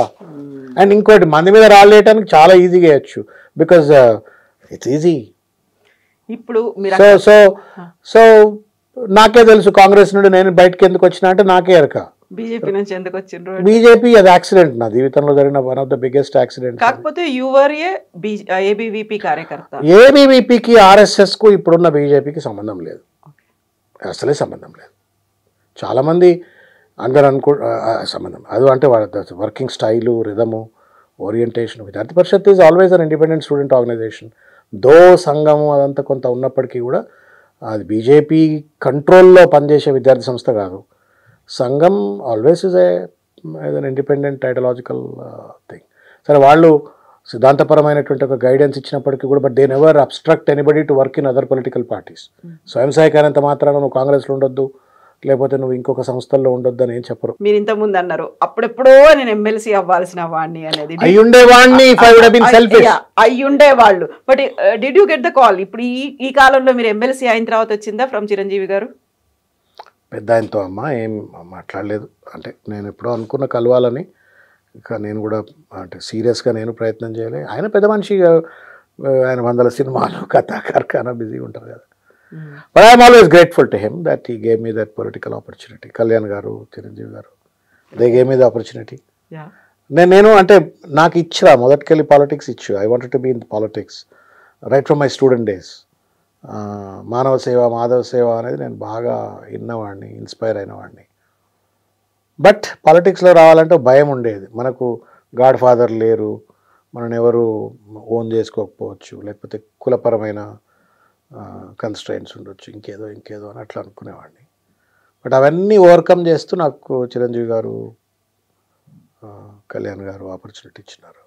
అండ్ ఇంకోటి, మంది మీద రాలేయటానికి చాలా ఈజీగా వేయచ్చు, బికాజ్ ఇట్స్ ఈజీ. ఇప్పుడు సో సో నాకే తెలుసు కాంగ్రెస్ నుండి నేను బయటకు ఎందుకు వచ్చినా అంటే నాకే ఎరక. బీజేపీ నుంచి ఎందుకు వచ్చిండ్రు? బీజేపీ అది యాక్సిడెంట్, నా జీవితంలో జరిగిన one of the biggest accident. కాకపోతే యువర్ ఏబీవీపీ కార్యకర్త. ఏబీవీపీకి ఆర్ఎస్ఎస్కు ఇప్పుడున్న బీజేపీకి సంబంధం లేదు, అసలే సంబంధం లేదు. చాలామంది అందరు సంబంధం అది అంటే వాళ్ళ working style, rhythm, orientation. Vidyarthi Parishad is always an independent student organisation. Though సంఘము అదంతా కొంత ఉన్నప్పటికీ కూడా అది బీజేపీ కంట్రోల్లో పనిచేసే విద్యార్థి సంస్థ కాదు. సంఘం always is an independent ideological thing. సరే, వాళ్ళు సిద్ధాంతపరమైనటువంటి ఒక గైడెన్స్ ఇచ్చినప్పటికీ కూడా, but they never obstruct anybody to work in other political parties. స్వయం సహాయకానంత మాత్రాన నువ్వు కాంగ్రెస్లో ఉండొద్దు, లేకపోతే నువ్వు ఇంకొక సంస్థల్లో ఉండొద్దు అని ఏం చెప్పరు. మీరు ఇంతకుముందు అన్నారు అప్పుడెప్పుడో నేను ఎమ్మెల్సీ అవ్వాల్సిన వాడిని అనేది. అయ్యుండేవాళ్ళు. But did you get the call? ఇప్పుడు ఈ కాలంలో మీరు ఎమ్మెల్సీ అయిన తర్వాత వచ్చిందా ఫ్రమ్ చిరంజీవి గారు? పెద్ద ఆయనతో ఏం మాట్లాడలేదు. అంటే నేను ఎప్పుడో అనుకున్న కలవాలని, ఇంకా నేను కూడా అంటే సీరియస్గా నేను ప్రయత్నం చేయలే. ఆయన పెద్ద మనిషి, ఆయన 100 సినిమాలు, కథా కార్ఖానా బిజీగా ఉంటారు కదా. But I'm always grateful to him that he gave me that political opportunity. Kalyan garu, Chiranjeevi garu, they gave me the opportunity. నేను అంటే నాకు ఇచ్చా మొదటికెళ్ళి పాలిటిక్స్ ఇచ్చు. I wanted to be in politics right from my student days. మానవ సేవ, మాధవ సేవ అనేది నేను బాగా విన్నవాడిని, ఇన్స్పైర్ అయినవాడిని. బట్ పాలిటిక్స్లో రావాలంటే భయం ఉండేది. మనకు గాడ్ ఫాదర్ లేరు, మనని ఎవరు ఓన్ చేసుకోకపోవచ్చు, లేకపోతే కులపరమైన కన్స్ట్రైంట్స్ ఉండొచ్చు, ఇంకేదో అని అట్లా అనుకునేవాడిని. బట్ అవన్నీ ఓవర్కమ్ చేస్తూ నాకు చిరంజీవి గారు, కళ్యాణ్ గారు ఆపర్చునిటీ ఇచ్చినారు.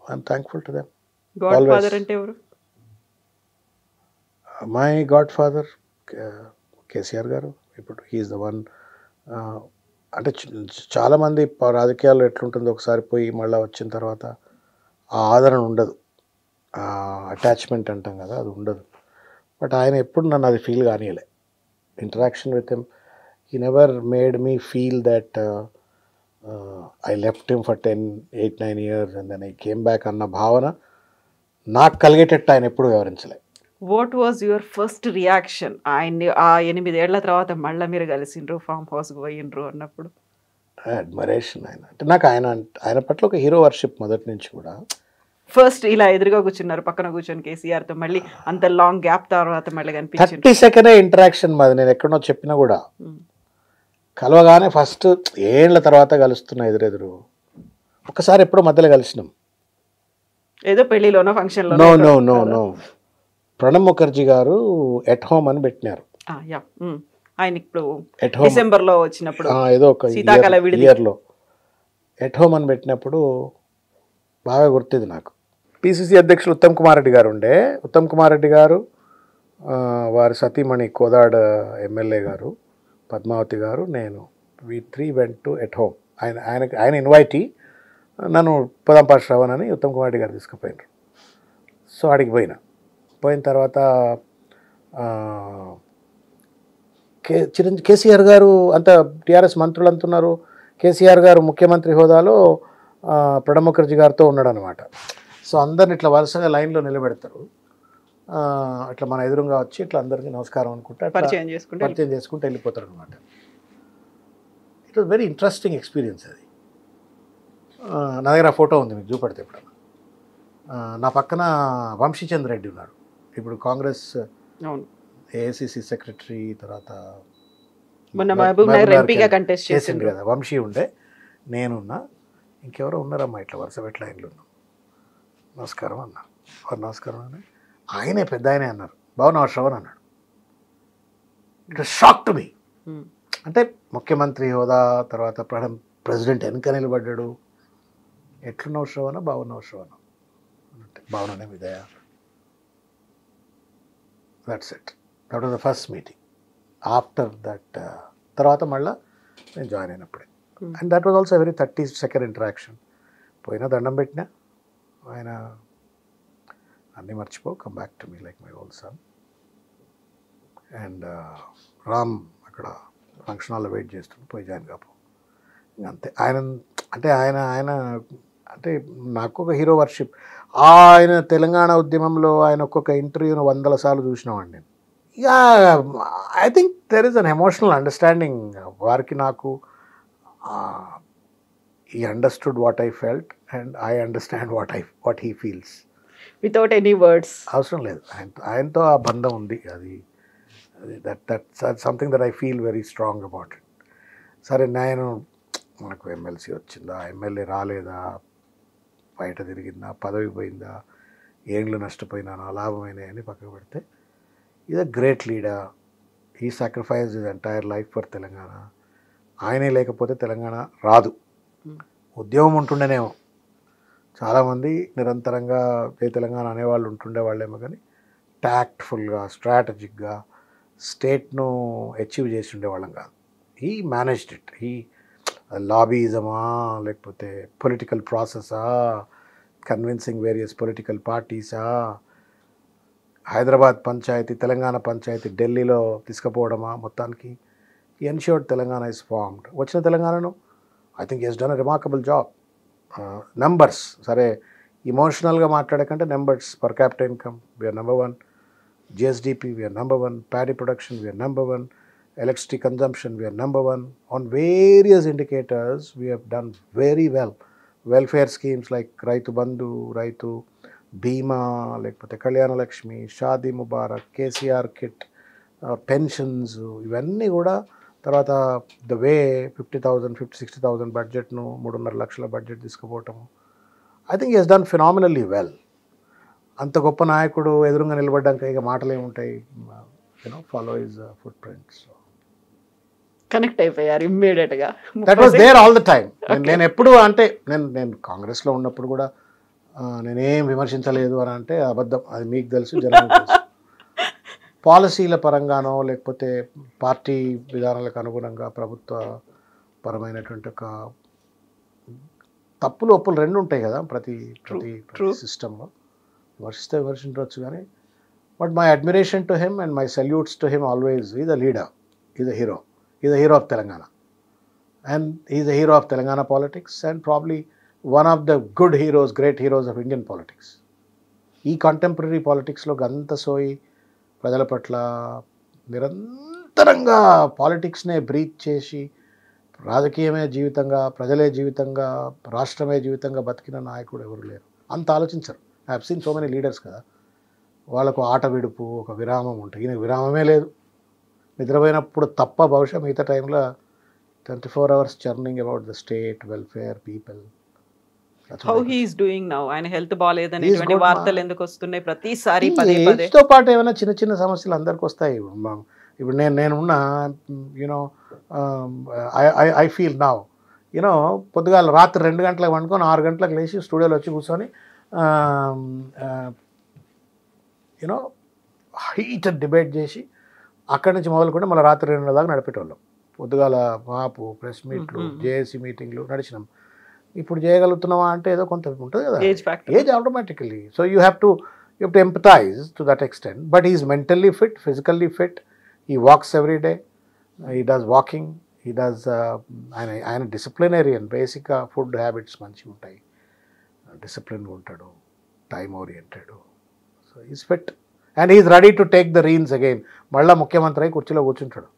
I'm thankful to them. God father అంటే ఎవరు? మై గాడ్ ఫాదర్ కేసీఆర్ గారు. ఇప్పుడు హీఈస్ ద వన్. అంటే చాలామంది రాజకీయాల్లో ఎట్లుంటుందో, ఒకసారి పోయి మళ్ళీ వచ్చిన తర్వాత ఆ ఆదరణ ఉండదు, అటాచ్మెంట్ అంటాం కదా, అది ఉండదు. బట్ ఆయన ఎప్పుడు నన్ను అది ఫీల్ కానియలే. Interaction with him, he never made me feel that I left him for 8-9 years and then I came back అన్న భావన నాకు కలిగేటట్టు ఆయన ఎప్పుడు వివరించలే. What was your first reaction ఆయన్ని ఆ 8 ఏళ్ల తర్వాత మళ్ళీ మీరు కలిసిండ్రు, ఫామ్ హౌస్కి పోయిండ్రు అన్నప్పుడు? అడ్మైరేషన్. ఆయన అంటే నాకు ఆయన పట్ల ఒక హీరో వర్షిప్ మొదటి నుంచి కూడా. ఫస్ట్ ఇలా ఎదురుగా కూర్చున్నారు, పక్కన కూర్చొని కేసీఆర్తో, మళ్ళీ అంత లాంగ్ గ్యాప్ తర్వాత మళ్ళీ కనిపించింది. 30 సెకండ్ ఇంటరాక్షన్ మాది. నేను ఎక్కడో చెప్పినా కూడా కలవగానే ఫస్ట్ ఏళ్ళ తర్వాత కలుస్తున్నా ఎదురెదురు. ఒకసారి ఎప్పుడో మధ్యలో కలిసినాం, ఏదో పెళ్లిలోనో ఫంక్షన్లో. నో ప్రణబ్ ముఖర్జీ గారు ఎట్ హోమ్ అని పెట్టినారు. ఆయన ఇప్పుడు డిసెంబర్లో వచ్చినప్పుడు ఏదో ఒక ఇయర్లో ఎట్ హోమ్ అని పెట్టినప్పుడు బాగా గుర్తుంది నాకు. పిసిసి అధ్యక్షులు ఉత్తమ్ కుమార్ రెడ్డి గారు ఉండే. ఉత్తమ్ కుమార్ రెడ్డి గారు, వారి సతీమణి కోదాడ ఎమ్మెల్యే గారు, పద్మావతి గారు, నేను, వి 3 వెంట్ టు ఎట్ హోమ్. ఆయన ఇన్వైటీ, నన్ను పొదంపాటి శ్రవణ్ అని ఉత్తమ్ కుమార్ రెడ్డి గారు తీసుకుపోయినారు. సో ఆడికి పోయిన తర్వాత కేసీఆర్ గారు అంత టీఆర్ఎస్ మంత్రులు అంటున్నారు, కేసీఆర్ గారు ముఖ్యమంత్రి హోదాలో ప్రణబ్ ముఖర్జీ గారితో ఉన్నాడు అనమాట. సో అందరిని ఇట్లా వరుసగా లైన్లో నిలబెడతారు. అట్లా మన ఎదురుగా వచ్చి ఇట్లా అందరికీ నమస్కారం అనుకుంటే పరిచయం చేసుకుంటే వెళ్ళిపోతారు అనమాట. It was very interesting experience అది. నా దగ్గర ఫోటో ఉంది, మీకు చూపెడితే ఇప్పుడు. నా పక్కన వంశీచంద్ర రెడ్డి ఉన్నాడు, ఇప్పుడు కాంగ్రెస్ ఏఐసిసి సెక్రటరీ, తర్వాత చేసింది కదా. వంశీ ఉండే, నేనున్నా, ఇంకెవరో ఉన్నారమ్మా. ఇట్లా వరుస పెట్టి లైన్లో ఉన్నాం. నమస్కారం అన్నా. నమస్కారం అని ఆయనే పెద్ద ఆయనే అన్నారు, బాగున్నావు శ్రవణ్ అన్నాడు. It was shock to me. అంటే ముఖ్యమంత్రి హోదా, తర్వాత ప్రెసిడెంట్ వెనక నిలబడ్డాడు. ఎట్లున్నావు శ్రవణ? బాగున్నావు శ్రవణ అంటే బాగున్నానే విదయ. That's it. That was the first meeting. After that తర్వాత మళ్ళీ నేను జాయిన్ అయినప్పుడే. And that was also very 30-second interaction. పోయినా దండం పెట్టినా, ఆయన అన్నీ మర్చిపో, come back to me like my own son. And Ram అక్కడ ఫంక్షన్ హాల్లో వెయిట్ చేస్తుంటే పోయి జాయిన్ కాపో. అంతే. ఆయన అంటే నాకు ఒక హీరో వర్షిప్. ఆయన తెలంగాణ ఉద్యమంలో ఆయన ఒక్కొక్క ఇంటర్వ్యూను 100 సార్లు చూసినామండి నేను. ఇక I think there is an emotional understanding వారికి నాకు. he understood what I felt and I understand what he feels without any words. అవసరం లేదు, ఆయనతో ఆ బంధం ఉంది. అది that's something that I feel very strong about it. సరే, నేను నాకు ఎమ్మెల్సీ వచ్చిందా, ఎమ్మెల్యే రాలేదా, బయట తిరిగిందా, పదవి పోయిందా, ఏండ్లు నష్టపోయినానా, లాభమైనా అని పక్కకు పెడితే, is a great leader. He sacrifice his entire life for Telangana. ఆయనే లేకపోతే తెలంగాణ రాదు. ఉద్యమం ఉంటుండేనేమో, చాలామంది నిరంతరంగా జై తెలంగాణ అనేవాళ్ళు ఉంటుండే వాళ్ళేమో, కానీ ట్యాక్ట్ఫుల్గా, స్ట్రాటజిక్గా స్టేట్ను అచీవ్ చేసి ఉండేవాళ్ళం కాదు. He managed it. హీ లాబీయిజమా, లేకపోతే పొలిటికల్ ప్రాసెసా, కన్విన్సింగ్ వేరియస్ పొలిటికల్ పార్టీసా, హైదరాబాద్ పంచాయతీ, తెలంగాణ పంచాయతీ ఢిల్లీలో తీసుకుపోవడమా, మొత్తానికి ఎన్ష్యూర్డ్ తెలంగాణ ఇస్ ఫార్మ్డ్. వచ్చిన తెలంగాణను I think he's done a remarkable job. Numbers సరే, ఇమోషనల్గా మాట్లాడకంటే numbers, per capital income we నెంబర్ 1, జిఎస్డిపి వీఆర్ నెంబర్ 1, ప్యాడీ ప్రొడక్షన్ వీఆర్ నెంబర్ 1, electricity consumption we are number 1. On various indicators we have done very well. Welfare schemes like Raitu Bandhu, Raitu Bima, lekapothe Kalyana Lakshmi, Shadi Mubarak, KCR kit, pensions, ivanni kuda tarvata the way 50,000-60,000 budget nu 3.5 lakhla budget తీసుకుపోవటం. I think he has done phenomenally well. అంత గొప్ప నాయకుడు ఎదురుగా నిలబడ్డాక ఇక మాటలు ఏముంటాయి, follow his footprints. Connect అయిపోయారు ఇమ్మీడియట్గా. That was there all the time. నేను ఎప్పుడు అంటే నేను కాంగ్రెస్లో ఉన్నప్పుడు కూడా నేనేం విమర్శించలేదు అని అంటే అబద్ధం. అది మీకు తెలుసు, జనానికి తెలుసు. పాలసీల పరంగానో లేకపోతే పార్టీ విధానాలకు అనుగుణంగా ప్రభుత్వ పరమైనటువంటి ఒక తప్పులు ఒప్పులు రెండు ఉంటాయి కదా ప్రతి సిస్టంలో. విమర్శించవచ్చు కానీ, but my admiration to him and my salutes to him always. Is a leader, is a hero. He's a hero of Telangana, and he's a hero of Telangana politics, and probably one of the good heroes, great heroes of Indian politics. ఈ contemporary పాలిటిక్స్లో గంత సోయి ప్రజల పట్ల నిరంతరంగా పాలిటిక్స్నే breath చేసి, రాజకీయమే జీవితంగా, ప్రజలే జీవితంగా, రాష్ట్రమే జీవితంగా బతికిన నాయకుడు ఎవరు లేరు. అంత ఆలోచించరు. I have seen so many leaders కదా, వాళ్ళకు ఆట విడుపు, ఒక విరామం ఉంటుంది. ఈయనకు విరామమే లేదు. నిద్రపోయినప్పుడు తప్ప బహుశా మిగతా టైంలో 24 hours churning about the state, welfare, people. How he is doing now? ఆయన హెల్త్ బాగాలేదనేటువంటి వార్తలు ఎందుకు వస్తున్నాయి ప్రతిసారి పదే పదే? తో పాటు ఏమైనా చిన్న చిన్న సమస్యలు అందరికి వస్తాయి. ఇప్పుడు నేనున్నా, ఐ ఫీల్ నౌ, పొద్దుగాల రాత్రి 2 గంటలకు వండుకొని 6 గంటలకు లేచి స్టూడియోలో వచ్చి కూర్చొని హీటెడ్ డిబేట్ చేసి అక్కడి నుంచి మొదలుకుంటే మళ్ళీ రాత్రి 2 దాకా నడిపేటోళ్ళం. పొద్దుగాల మాపు, ప్రెస్ మీట్లు, జేఏసీ మీటింగ్లు నడిచినాం. ఇప్పుడు చేయగలుగుతున్నావా అంటే ఏదో కొంత ఉంటుంది కదా, age automatically. So you have You have to empathize to that extent. But he's mentally fit, physically fit. He walks every day. He does walking. He does ఆయన disciplinarian. Basic food habits మంచిగా ఉంటాయి. Disciplined ఉంటాడు. Time oriented. So he's fit. And he's ready to take the reins again. మళ్ళా ముఖ్యమంత్రి అయి కుర్చీలో కూర్చుంటాడు.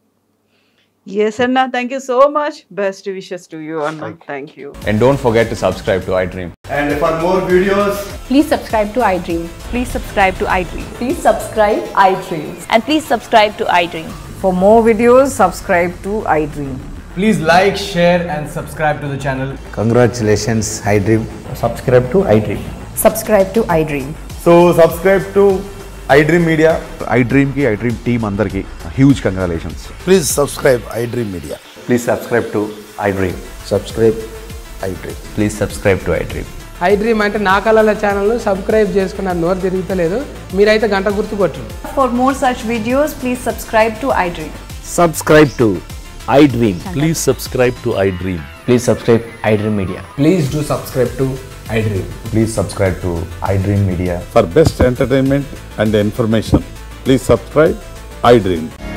Yes, Anna. Thank you so much. Best wishes to you, Anna. Thank you. And don't forget to subscribe to iDream. And for more videos, Please subscribe to iDream. Please subscribe to iDream. Please subscribe iDream. And please subscribe to iDream. For more videos, subscribe to iDream. please like, share and subscribe to the channel. Congratulations, iDream. Subscribe to iDream. Subscribe to iDream. So subscribe to iDream Media. iDream ki iDream team andarki huge congratulations. Please subscribe iDream Media. Please subscribe to iDream. Subscribe iDream. Please subscribe to iDream. iDream అంటే నా కళల ఛానల్ను subscribe చేసుకున్నారు, నోరు తిరుగుతలేదు, మీరైతే గంట గుర్తు కొట్టండి. For more such videos, please subscribe to iDream. Subscribe to iDream. Please subscribe to iDream. Please subscribe iDream Media. Please do subscribe to iDream. Please subscribe to iDream Media. For best entertainment and information, please subscribe iDream.